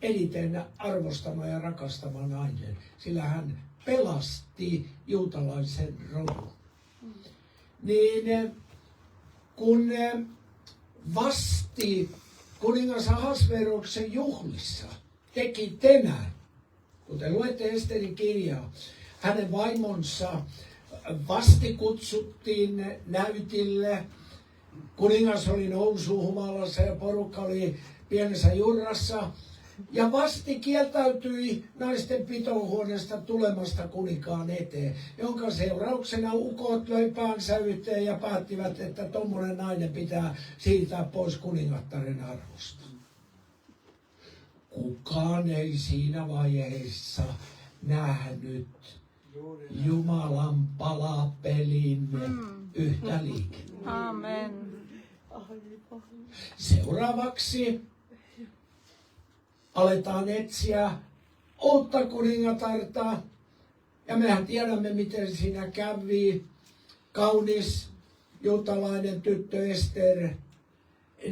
eniten arvostama ja rakastama nainen, sillä hän pelasti juutalaisen rodun. Niin kun Vasti kuningas Ahasveroksen juhlissa teki tenän, kuten luette Esterin kirjaa, hänen vaimonsa Vasti kutsuttiin näytille. Kuningas oli nousuhumalassa ja porukka oli pienessä jurrassa. Ja Vasti kieltäytyi naisten pitohuoneesta tulemasta kuninkaan eteen, jonka seurauksena ukot löi päänsä yhteen ja päättivät, että tommonen nainen pitää siirtää pois kuningattaren arvosta. Kukaan ei siinä vaiheessa nähnyt Jumalan palapelin yhtä liikettä. Amen. Seuraavaksi aletaan etsiä uutta kuningatarta. Ja mehän tiedämme, miten siinä kävi. Kaunis juutalainen tyttö Ester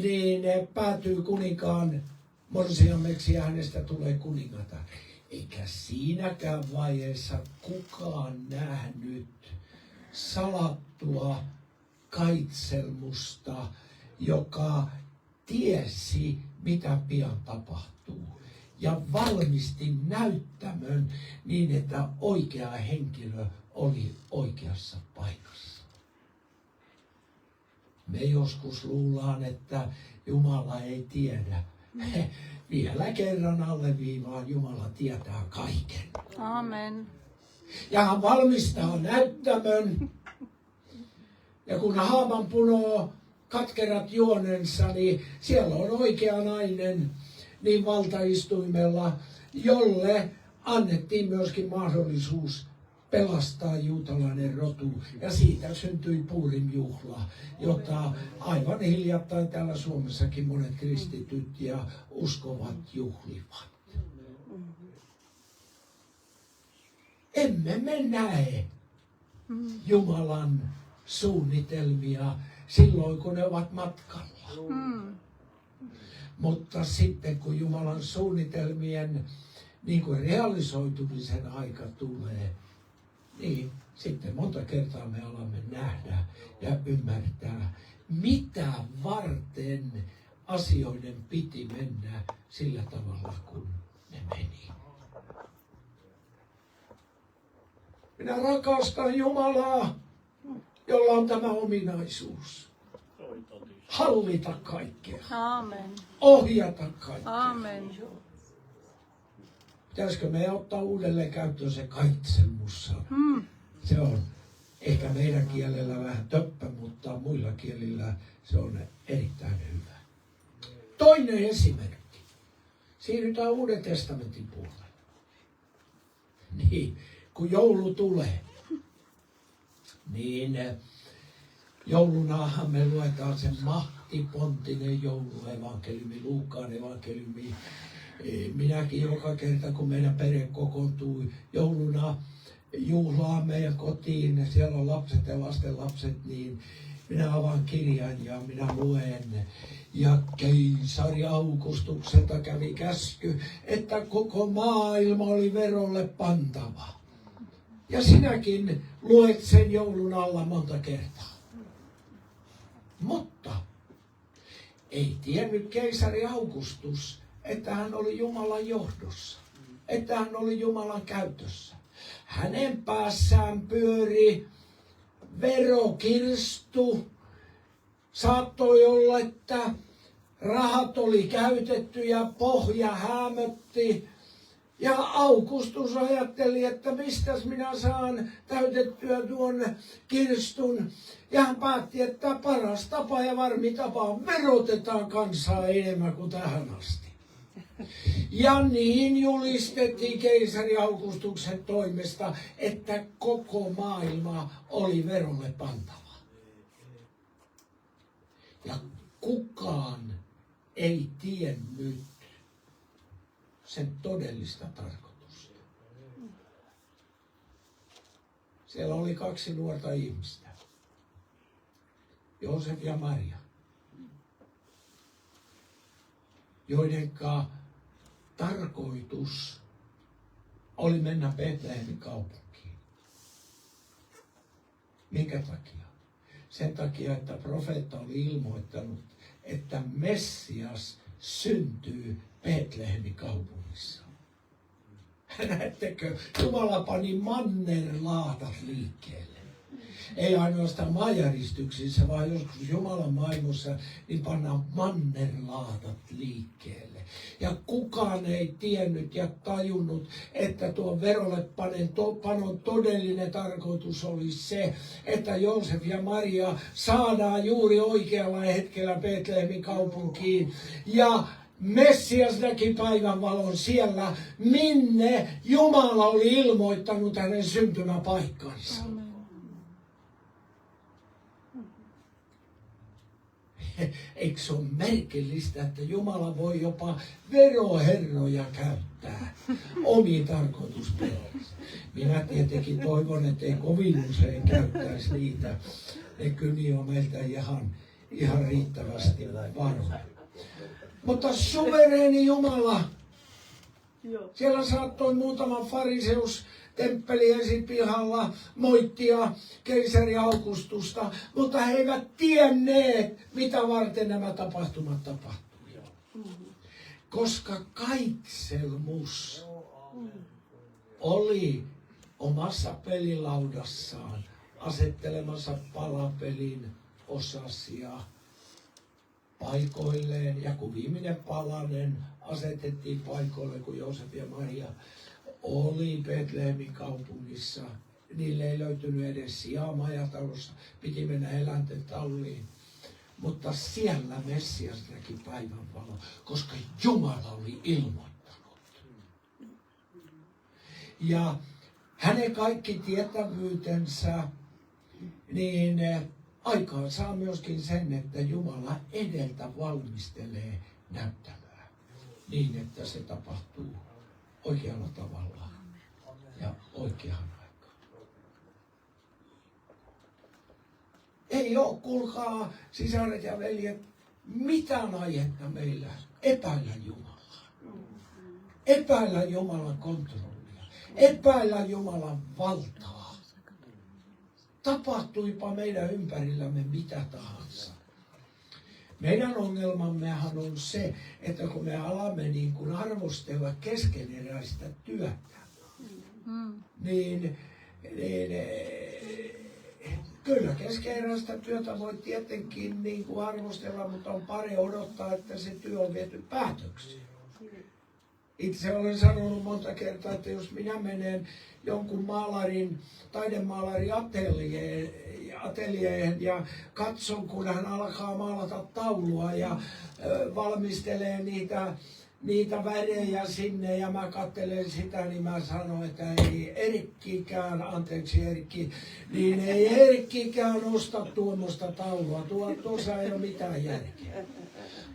niin päätyy kuninkaan morsiameksi ja hänestä tulee kuningatar. Eikä siinäkään vaiheessa kukaan nähnyt salattua kaitselmusta, joka tiesi, mitä pian tapahtuu. Ja valmisti näyttämön niin, että oikea henkilö oli oikeassa paikassa. Me joskus luullaan, että Jumala ei tiedä. Vielä kerran alleviivaan, Jumala tietää kaiken. Amen. Ja hän valmistaa näyttämön. Ja kun Haaman punoo katkerat juonensa, niin siellä on oikea nainen niin valtaistuimella, jolle annettiin myöskin mahdollisuus pelastaa juutalainen rotu. Ja siitä syntyi Purim-juhla, jota aivan hiljattain täällä Suomessakin monet kristityt ja uskovat juhlivat. Emme me näe Jumalan suunnitelmia silloin, kun ne ovat matkalla. Mutta sitten, kun Jumalan suunnitelmien niin kuin realisoitumisen aika tulee, niin sitten monta kertaa me alamme nähdä ja ymmärtää, mitä varten asioiden piti mennä sillä tavalla, kun ne meni. Minä rakastan Jumalaa, jolla on tämä ominaisuus. Hallita kaikkea. Amen. Ohjata kaikkea. Amen. Pitäisikö meidän ottaa uudelleen käyttöön se kaitselmus? Se on ehkä meidän kielellä vähän töppä, mutta muilla kielillä se on erittäin hyvä. Toinen esimerkki. Siirrytään Uuden testamentin puolelle. Niin, kun joulu tulee, niin joulunahan me luetaan sen mahtipontinen jouluevankeliumi, Luukkaan evankeliumi. Minäkin joka kerta, kun meidän perhe kokoontuu jouluna juhlaan meidän kotiin, siellä on lapset ja lastenlapset, niin minä avaan kirjan ja minä luen. Ja keisari Augustukselta kävi käsky, että koko maailma oli verolle pantava. Ja sinäkin luet sen joulun alla monta kertaa. Mutta ei tiennyt keisari Augustus, että hän oli Jumalan johdossa, että hän oli Jumalan käytössä. Hänen päässään pyöri verokirstu. Saattoi olla, että rahat oli käytetty ja pohja häämötti. Ja Augustus ajatteli, että mistäs minä saan täytettyä tuon kirstun. Ja hän päätti, että paras tapa ja varmi tapa on verotetaan kansaa enemmän kuin tähän asti. Ja niin julistettiin keisari Augustuksen toimesta, että koko maailma oli verolle pantava. Ja kukaan ei tiennyt sen todellista tarkoitusta. Siellä oli 2 nuorta ihmistä, Joosef ja Maria, joidenka tarkoitus oli mennä Betlehemin kaupunkiin. Minkä takia? Sen takia, että profeetta oli ilmoittanut, että Messias syntyy Betlehemin kaupungissa. Näettekö, Jumala pani mannerlaatat liikkeelle. Ei ainoastaan maanjäristyksissä, vaan joskus Jumalan maailmassa, niin pannaan mannerlaatat liikkeelle. Ja kukaan ei tiennyt ja tajunnut, että tuon verollepanon todellinen tarkoitus oli se, että Joosef ja Maria saadaan juuri oikealla hetkellä Betlehemin kaupunkiin. Ja Messias näki päivänvalon siellä, minne Jumala oli ilmoittanut hänen syntymäpaikkansa. Eikö se ole merkillistä, että Jumala voi jopa veroherroja käyttää omiin tarkoitusperissä? Minä tietenkin toivon, että ei kovin usein käyttäisi niitä. Ne kyni on meiltä ihan riittävästi varoja. Mutta suvereeni Jumala, siellä saattoi muutama fariseus temppelien pihalla moittia keisari Augustusta, mutta he eivät tienneet, mitä varten nämä tapahtumat tapahtuivat. Koska Kaitselmus oli omassa pelilaudassaan asettelemassa palapelin osasia paikoilleen, ja kun viimeinen palanen asetettiin paikoille, kun Joosef ja Maria oli Betlehemin kaupungissa, niille ei löytynyt edes sijaa majatalossa, piti mennä eläinten talliin. Mutta siellä Messias näki päivänvalon, koska Jumala oli ilmoittanut. Ja hänen kaikki tietävyytensä, niin aikaan saa myöskin sen, että Jumala edeltä valmistelee näyttämää niin, että se tapahtuu oikealla tavalla ja oikeaan aikaan. Ei ole, kuulkaa, sisaret ja veljet, mitään aihetta meillä epäillä Jumalaa. Epäillä Jumalan kontrollia. Epäillä Jumalan valtaa. Tapahtuipa meidän ympärillämme mitä tahansa. Meidän ongelmammehan on se, että kun me alamme niin kuin arvostella keskeneräistä työtä, niin kyllä keskeneräistä työtä voi tietenkin niin kuin arvostella, mutta on parempi odottaa, että se työ on viety päätöksiin. Itse olen sanonut monta kertaa, että jos minä menen jonkun taidemaalarin ateljeen ja katson, kun hän alkaa maalata taulua ja valmistelee niitä niitä värejä sinne ja mä katselen sitä, niin mä sanon, että ei Erkki, niin ei Erkkikään osta tuommoista taulua. Tuossa ei ole mitään järkeä.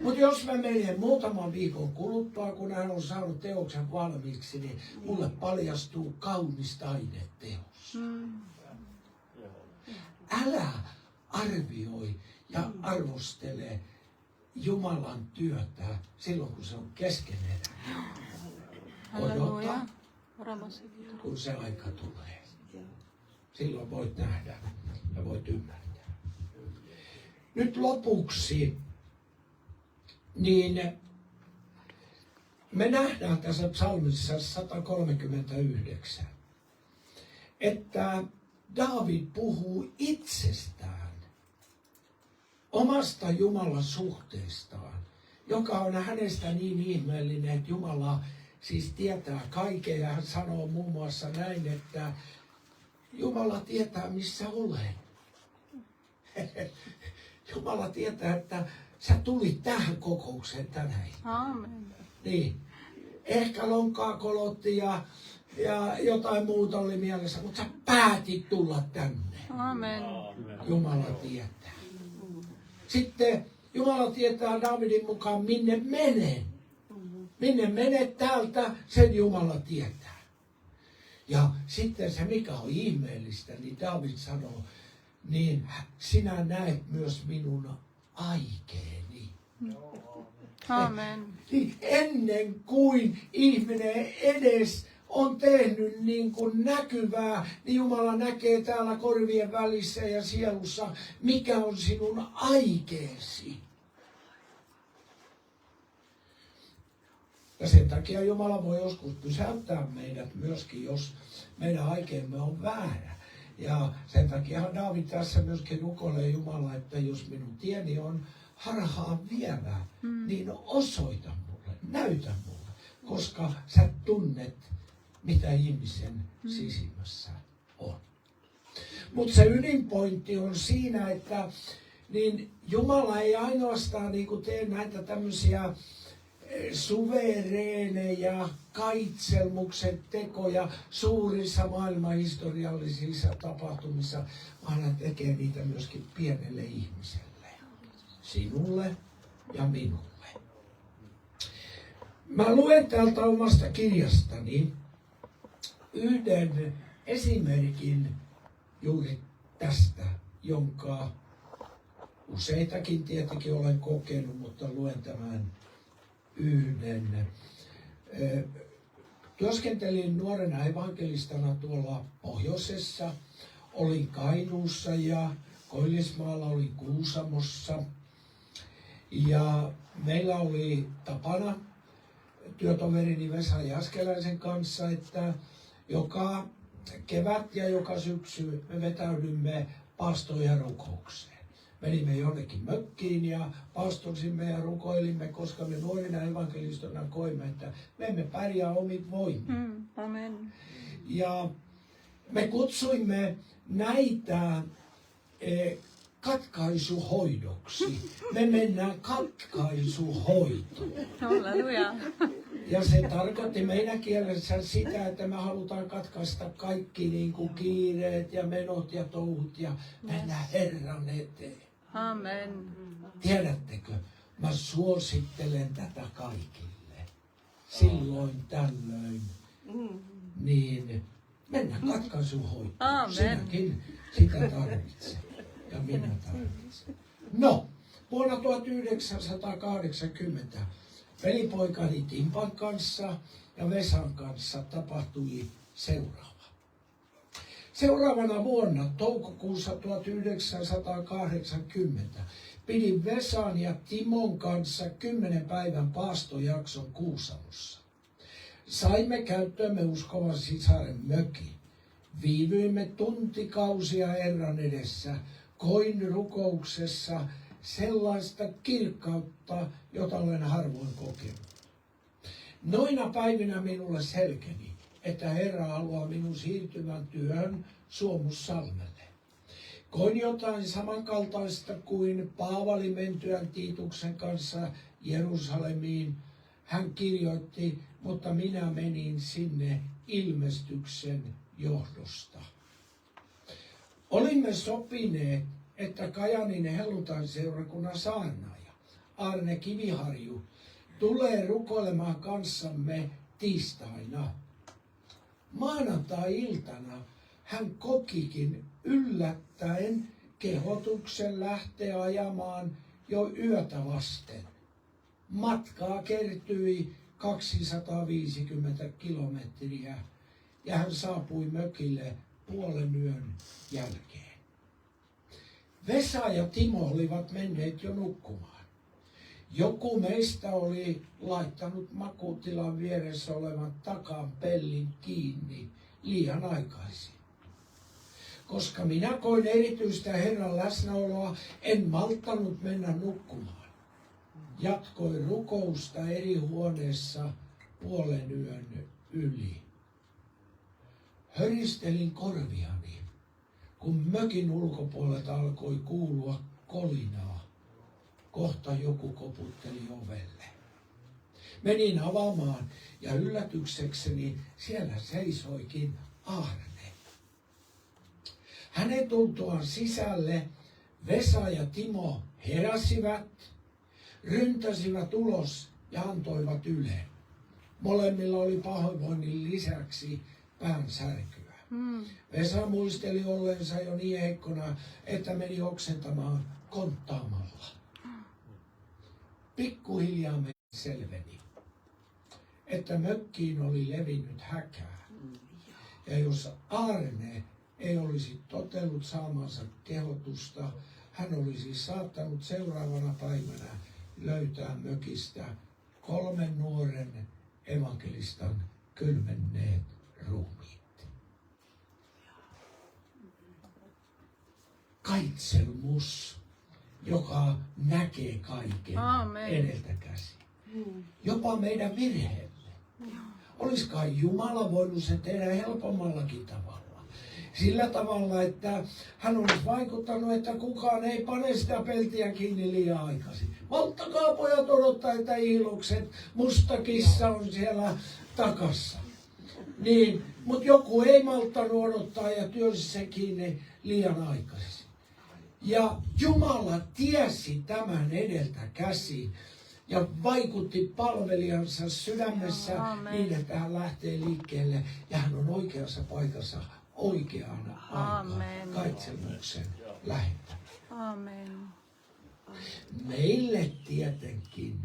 Mutta jos mä menen muutaman viikon kuluttua, kun hän on saanut teoksen valmiiksi, niin mulle paljastuu kaunis taideteos. Älä arvioi ja arvostele Jumalan työtä silloin, kun se on keskeneräinen. Odota, kun se aika tulee. Silloin voit nähdä ja voit ymmärtää. Nyt lopuksi, niin me nähdään tässä psalmissa 139, että Daavid puhuu itsestään, omasta Jumalan suhteestaan, joka on hänestä niin ihmeellinen, että Jumala siis tietää kaiken. Ja hän sanoo muun muassa näin, että Jumala tietää, missä olen. Jumala tietää, että sä tulit tähän kokoukseen tänään. Aamen. Niin. Ehkä lonkkaa kolotti ja jotain muuta oli mielessä, mutta sä päätit tulla tänne. Aamen. Jumala tietää. Sitten Jumala tietää Daavidin mukaan, minne menen. Minne menet täältä, sen Jumala tietää. Ja sitten se, mikä on ihmeellistä, niin Daavid sanoo, niin sinä näet myös minun aikeeni. Aamen. Niin ennen kuin ihminen edes on tehnyt niin kuin näkyvää, niin Jumala näkee täällä korvien välissä ja sielussa, mikä on sinun aikeesi. Ja sen takia Jumala voi joskus pysäyttää meidät myöskin, jos meidän aikeemme on väärä. Ja sen takia Daavid tässä myöskin rukoilee Jumala, että jos minun tieni on harhaan vievää, niin osoita mulle, näytä mulle, koska sä tunnet, mitä ihmisen sisimmässä on. Mutta se ydinpointti on siinä, että niin Jumala ei ainoastaan niin kuin tee näitä tämmöisiä suvereeneja kaitselmuksen tekoja suurissa maailmanhistoriallisissa tapahtumissa, vaan hän tekee niitä myöskin pienelle ihmiselle, sinulle ja minulle. Mä luen täältä omasta kirjastani yhden esimerkin juuri tästä, jonka useitakin tietenkin olen kokenut, mutta luen tämän yhden. Työskentelin nuorena evankelistana tuolla pohjoisessa. Olin Kainuussa ja Koillismaalla, olin Kuusamossa. Ja meillä oli tapana työtoverini Vesa Jaskeläisen kanssa, että joka kevät ja joka syksy me vetäydymme paastojen rukoukseen. Menimme jonnekin mökkiin ja paastosimme ja rukoilimme, koska me nuorina evankelistona koimme, että me emme pärjää omin voimin. Amen. Ja me kutsuimme näitä katkaisuhoidoksi. Me mennään katkaisuhoitoon. Halleluja. Ja se tarkoitti meidän kielessä sitä, että me halutaan katkaista kaikki niin kuin kiireet ja menot ja touhut ja mennä Herran eteen. Amen. Tiedättekö, mä suosittelen tätä kaikille. Silloin tällöin, niin mennä katkaisuhoitoon. Aamen. Sinäkin sitä tarvitset ja minä tarvitsen. No, vuonna 1980 velipoikani Timpan kanssa ja Vesan kanssa tapahtui seuraava. Seuraavana vuonna, toukokuussa 1980, pidin Vesan ja Timon kanssa 10 päivän paastojakson Kuusamossa. Saimme käyttöömme uskovan sisaren mökin. Viivyimme tuntikausia Herran edessä, koin rukouksessa sellaista kirkkautta, jota olen harvoin kokenut. Noina päivinä minulle selkeni, että Herra haluaa minun siirtyvän työhön Suomussalmelle. Koin jotain samankaltaista kuin Paavali mentyään Tiituksen kanssa Jerusalemiin. hän kirjoitti, mutta minä menin sinne ilmestyksen johdosta. Olimme sopineet, että Kajaanin helluntainseurakunnan saarnaaja Arne Kiviharju tulee rukoilemaan kanssamme tiistaina. Maanantai-iltana hän kokikin yllättäen kehotuksen lähteä ajamaan jo yötä vasten. Matkaa kertyi 250 kilometriä ja hän saapui mökille puolen yön jälkeen. Vesa ja Timo olivat menneet jo nukkumaan. Joku meistä oli laittanut makuutilan vieressä olevan takan pellin kiinni liian aikaisin. Koska minä koin erityistä Herran läsnäoloa, en malttanut mennä nukkumaan. Jatkoin rukousta eri huoneessa puolen yön yli. Höristelin korviani, kun mökin ulkopuolelta alkoi kuulua kolinaa. Kohta joku koputteli ovelle. Menin avaamaan ja yllätyksekseni siellä seisoikin Arne. Hänen tultuaan sisälle Vesa ja Timo heräsivät, ryntäsivät ulos ja antoivat ylen. Molemmilla oli pahoinvoinnin lisäksi päänsärkyä. Vesa muisteli olleensa jo niin heikkona, että meni oksentamaan konttaamalla. Pikkuhiljaa me selveni, että mökkiin oli levinnyt häkää. Ja jos Arne ei olisi totellut saamansa kehotusta, hän olisi saattanut seuraavana päivänä löytää mökistä 3 nuoren evankelistan kylmenneet ruumiit. Kaitselmus, joka näkee kaiken edeltä käsin. Jopa meidän virheemme. Olisikohan Jumala voinut sen tehdä helpommallakin tavalla? Sillä tavalla, että hän olisi vaikuttanut, että kukaan ei pane sitä peltiä kiinni liian aikaisin. Malttakaa pojat odottaa, että ilukset, musta kissa on siellä takassa. Niin, mutta joku ei malttanut odottaa ja työnsi se kiinni liian aikaisin. Ja Jumala tiesi tämän edeltä käsin ja vaikutti palvelijansa sydämessä niin, että hän lähtee liikkeelle ja hän on oikeassa paikassa oikeaan aikaan kaitselmuksen lähettämään. Amen. Meille tietenkin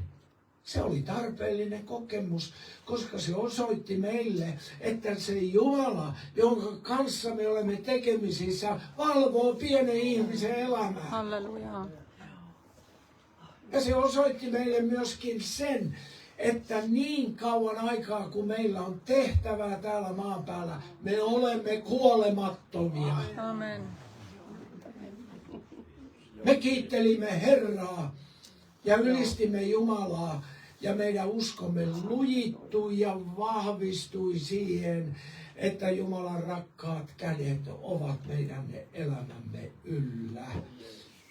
se oli tarpeellinen kokemus, koska se osoitti meille, että se Jumala, jonka kanssa me olemme tekemisissä, valvoo pienen ihmisen elämää. Halleluja. Ja se osoitti meille myöskin sen, että niin kauan aikaa kun meillä on tehtävää täällä maan päällä, me olemme kuolemattomia. Amen. Me kiittelimme Herraa ja ylistimme Jumalaa ja meidän uskomme lujittui ja vahvistui siihen, että Jumalan rakkaat kädet ovat meidän elämämme yllä.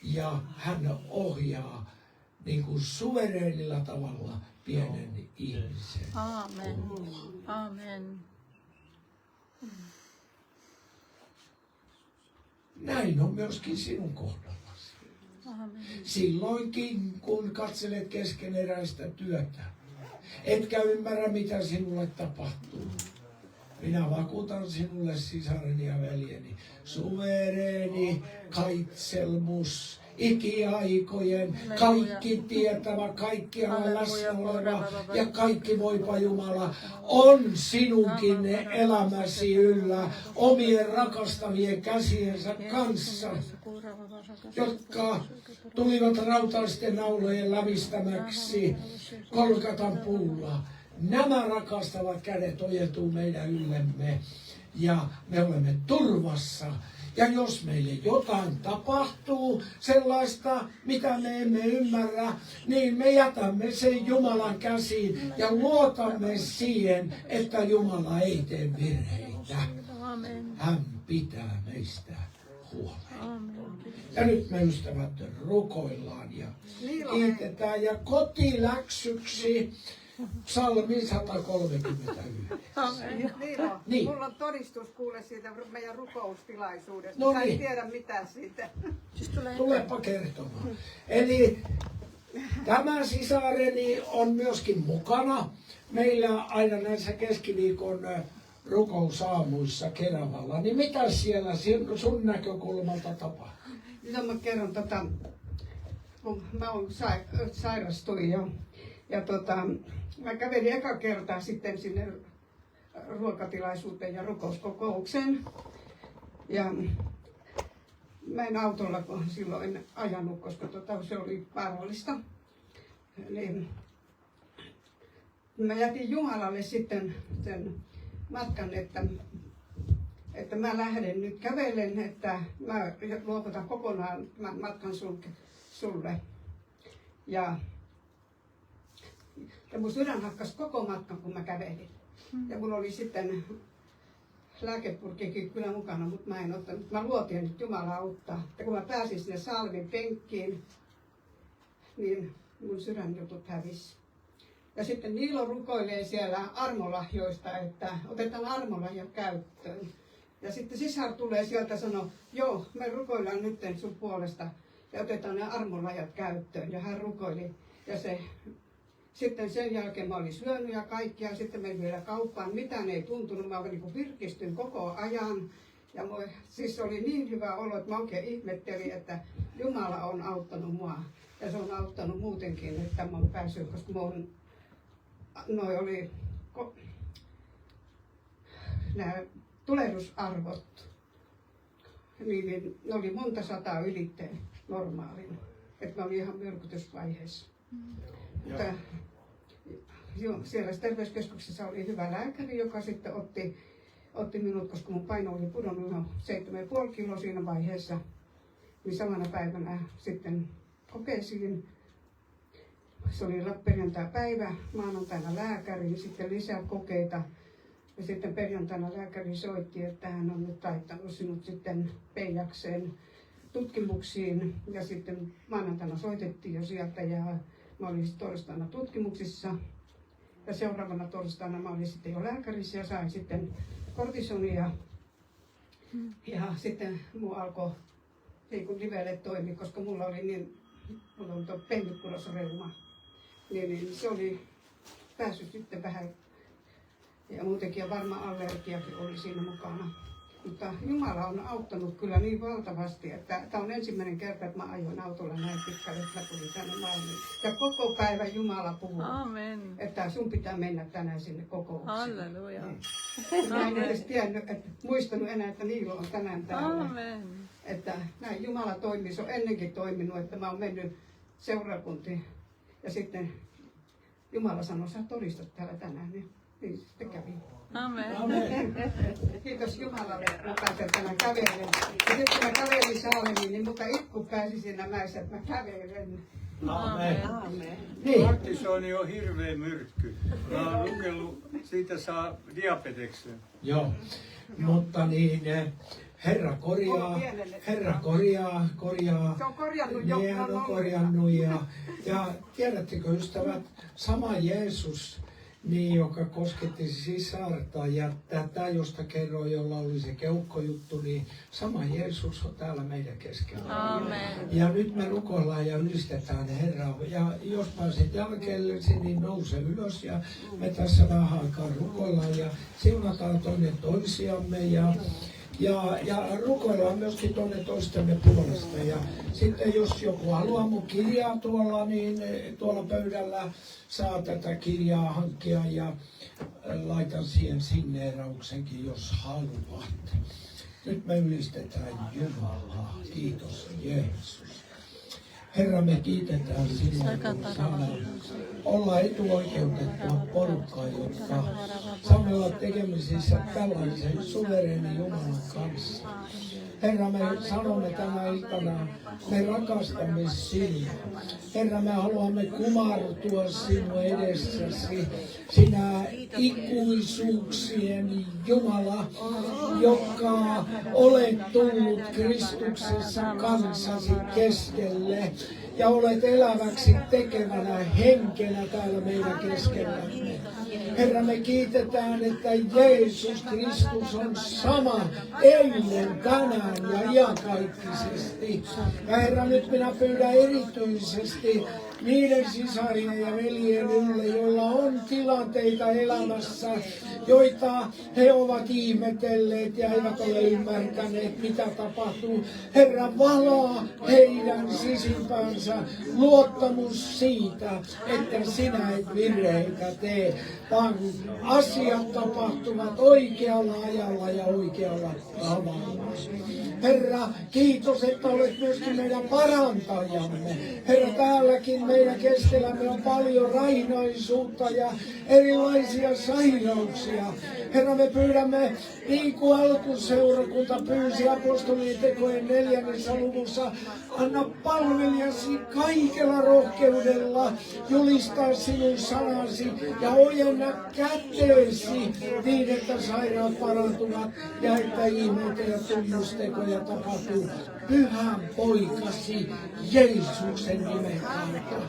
Ja hän ohjaa niin kuin suvereenilla tavalla pienen ihmisen. Amen. Amen. Näin on myöskin sinun kohdallasi. Amen. Silloinkin, kun katselet keskeneräistä työtä, etkä ymmärrä, mitä sinulle tapahtuu. Minä vakuutan sinulle, sisareni ja veljeni, suvereeni kaitselmus, ikiaikojen, kaikki tietävä, kaikkialla läsnä oleva ja kaikki voipa Jumala on sinunkin elämäsi yllä omien rakastavien käsiensä kanssa, jotka tulivat rautaisten naulojen lävistämäksi Golgatan puulla. Nämä rakastavat kädet ojentuu meidän yllemme ja me olemme turvassa. Ja jos meille jotain tapahtuu, sellaista, mitä me emme ymmärrä, niin me jätämme sen Jumalan käsiin ja luotamme siihen, että Jumala ei tee virheitä. Hän pitää meistä huolen. Ja nyt me ystävät rukoillaan ja kiitetään. Ja kotiläksyksi Psalmi 139. Amen. Niilo, Niin. mulla on todistus kuule siitä meidän rukoustilaisuudesta. No Sä niin. en tiedä mitään siitä. Siis tulee Tulepa kertomaan. Eli tämä sisareni on myöskin mukana meillä aina näissä keskiviikon rukousaamuissa Keravalla. Niin mitä siellä sun näkökulmalta tapahtuu? No mä kerron kun mä sairastuin jo. Ja mä kävelin eka kertaa sitten sinne ruokatilaisuuteen ja rukouskokoukseen. Ja mä en autolla silloin ajanut, koska se oli vaarallista. Niin mä jätin Jumalalle sitten sen matkan, että mä lähden nyt kävellen, että mä luovutan kokonaan matkan sulle. Ja mun sydän hakkas koko matkan, kun mä kävelin. Ja mulla oli sitten lääkepurkkikin kyllä mukana, mutta mä en ottanut. Mä luotin, että Jumala auttaa. Ja kun mä pääsin sinne salmin penkkiin, niin mun sydänjutut hävisi. Ja sitten Niilo rukoilee siellä armolahjoista, että otetaan armolahja käyttöön. Ja sitten sisar tulee sieltä ja sanoo, joo, me rukoillaan nyt sun puolesta ja otetaan ne armolahjat käyttöön. Ja hän rukoili. Ja sitten sen jälkeen mä olin syönyt ja kaikkia, sitten menin vielä kauppaan. Mitään ei tuntunut, mä niin virkistyin koko ajan. Ja siis oli niin hyvä olo, että mä oikein ihmettelin, että Jumala on auttanut mua. Ja se on auttanut muutenkin, että mä oon päässyt, koska nämä tulehdusarvot, niin ne oli monta sataa ylitteen normaalin. Että mä olin ihan myrkytysvaiheessa. Mutta siellä terveyskeskuksessa oli hyvä lääkäri, joka sitten otti minut, koska mun paino oli pudonnut ihan 7,5 kiloa siinä vaiheessa. Niin samana päivänä sitten kokeisiin. Se oli perjantai-päivä, maanantaina lääkäri, sitten lisää kokeita. Ja sitten perjantaina lääkäri soitti, että hän on nyt taittanut sinut sitten Peijakseen tutkimuksiin. Ja sitten maanantaina soitettiin jo sieltä ja mä olin torstaina tutkimuksissa. Ja seuraavana torstaina mä olin sitten jo lääkärissä ja sain sitten kortisonia. Ja sitten mun alkoi nivelet toimi, koska mulla on tuo pennikkurosreuma. Niin se oli päässyt sitten vähän, ja muutenkin ja varmaan allergiakin oli siinä mukana. Mutta Jumala on auttanut kyllä niin valtavasti, että tämä on ensimmäinen kerta, että mä ajoin autolla näin pitkälle, että mä tulin tänne Malmiin. Ja koko päivä Jumala puhuu, Amen. että sun pitää mennä tänään sinne kokoukseen. Halleluja. Mä en edes muistanut enää, että Niilo on tänään täällä. Amen. Että näin Jumala toimii, se on ennenkin toiminut, että mä oon mennyt seurakuntiin. Ja sitten Jumala sanoi, sä todistat täällä tänään, niin sitten kävi. Amen. Kiitos Jumalalle, että mä pääsen tänään kävelen. Ja sitten kun mä kävelin Saalemiin, niin muka itku pääsi siinä mäessä, että mä kävelen. Amen. Aamen. Niin, Kortisoni on hirveä myrkky. Mä oon lukellut, siitä saa diabeteksen. joo. Mutta niin, Herra korjaa. Se on korjannut jo. Niin, hän on korjannut. Ja tiedättekö ystävät, sama Jeesus, niin, joka kosketti sisarta ja tätä, josta kerroin, jolla oli se keuhkojuttu, niin sama Jeesus on täällä meidän keskellä. Amen. Ja nyt me rukoillaan ja ylistetään Herraa. Ja jos pääset jälkeellesi, niin nouse ylös ja me tässä vähän aikaa rukoillaan ja siunataan toinen toisiamme ja rukoillaan myöskin toinen toistemme puolesta. Ja sitten jos joku haluaa mun kirjaa tuolla, niin tuolla pöydällä saa tätä kirjaa hankkia ja laitan siihen signeerauksenkin, jos haluat. Nyt me ylistetään Jumalaa. Kiitos Jeesus. Herra, me kiitetään sinua, kun saadaan olla etuoikeutettua porukkaa, jotka saamme olla tekemisissä tällaisen suvereenin Jumalan kanssa. Herra, me sanomme tänä iltana, me rakastamme sinua. Herra, me haluamme kumartua sinun edessäsi. Sinä ikuisuuksien Jumala, joka olet tullut Kristuksessa kansasi keskelle ja olet eläväksi tekevänä henkenä täällä meidän keskellämme. Herra, me kiitetään, että Jeesus Kristus on sama eilen, tänään ja iankaikkisesti. Ja Herra, nyt minä pyydän erityisesti niiden sisarien ja veljen ylle, joilla on tilanteita elämässä, joita he ovat ihmetelleet ja eivät ole ymmärtäneet, mitä tapahtuu. Herra, valaa heidän sisimpäänsä luottamus siitä, että sinä et virheitä tee, vaan asiat tapahtuvat oikealla ajalla ja oikealla tavalla. Herra, kiitos, että olet myöskin meidän parantajamme. Herra, täälläkin meidän keskellämme on paljon raihnaisuutta ja erilaisia sairauksia. Herra, me pyydämme, niin kuin alkuseurakunta pyysi apostolien tekojen 4. luvussa, anna palvelijasi kaikella rohkeudella julistaa sinun sanasi ja ojenna käteesi niin, että sairaat parantuvat ja että ihmeitä ja tunnustekoja tapahtuu pyhän poikasi Jeesuksen nimen kautta.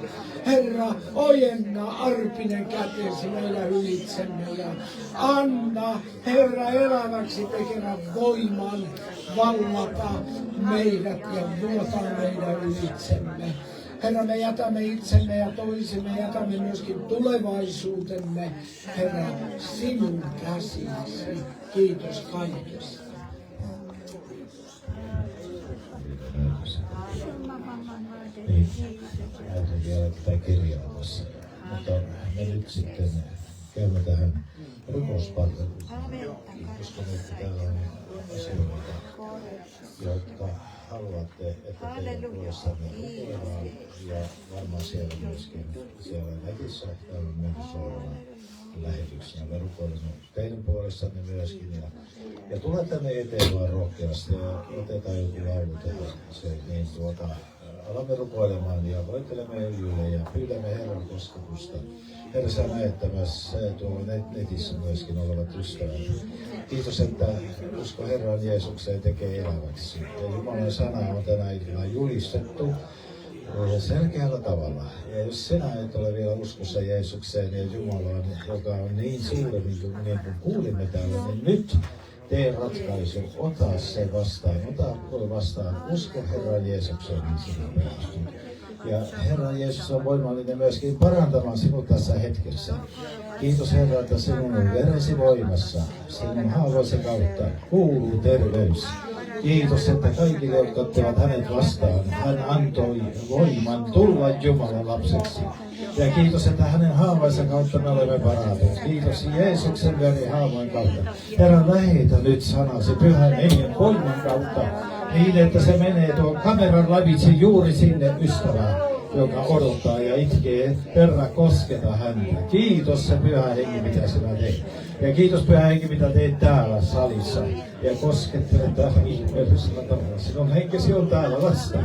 Herra, ojenna arpinen käteesi meidän ylitsemme ja anna, Herra, eläväksi tekevän voiman vallata meidät ja vuotaa meidän ylitsemme. Herra, me jätämme itsemme ja toisemme, jätämme myöskin tulevaisuutemme, Herra, sinun käsisi. Kiitos kaikesta. Niin, ajattelin vielä tätä kirjaa tässä. Mutta me nyt sitten käymme tähän rukouspalveluun. Uskon, että täällä on asioita, jotka haluatte, että teidän puolessanne rukoillaan. Ja varmaan siellä myöskin siellä netissä täällä on myös suorana lähetyksenä. Me rukoilemme teidän puolessanne myöskin. Ja tule tänne eteen vaan rohkeasti ja otetaan joku laulu tähän. Niin alamme rukoilemaan ja voittelemme öljylle ja pyydämme Herran kosketusta. Herra, sä näet tämässä tuolla netissä myöskin olevat ystävät. Kiitos, että usko Herran Jeesukseen tekee eläväksi. Ja Jumalan sana on tänä iltana julistettu selkeällä tavalla. Ja jos sinä et ole vielä uskossa Jeesukseen ja Jumalaan, joka on niin suuri, niin kuin kuulimme täällä, niin nyt tee ratkaisu, ota se vastaan, usko Herran Jeesukseen, niin sinä pelastut. Ja Herra Jeesus on voimallinen myöskin parantamaan sinut tässä hetkessä. Kiitos Herra, että sinun veresi voimassa, sinun haavoisi kautta kuuluu terveys. Kiitos, että kaikille, jotka ottavat hänet vastaan, hän antoi voiman tulla Jumalan lapseksi. Ja kiitos, että hänen haavainsa kautta me olemme parantuneet. Kiitos Jeesuksen veri haavoin kautta. Herra, lähetä nyt sanasi pyhän hengen voiman kautta, niin että se menee tuon kameran lävitse juuri sinne ystävään, joka odottaa ja itkee. Herra, kosketa häntä. Kiitos se pyhä henki, mitä sinä teet. Ja kiitos pyhä henki, mitä teet täällä salissa. Ja koskettele täällä ihmeellisellä tavalla. Sinun henkesi on täällä vasta.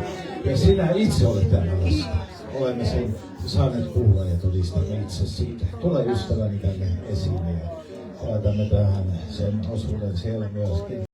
Ja sinä itse olet täällä vasta. Olemme sen saaneet kuulla ja todistamme itse siitä. Tule ystäväni tänne esiin ja päätämme tähän sen osuuden siellä myöskin.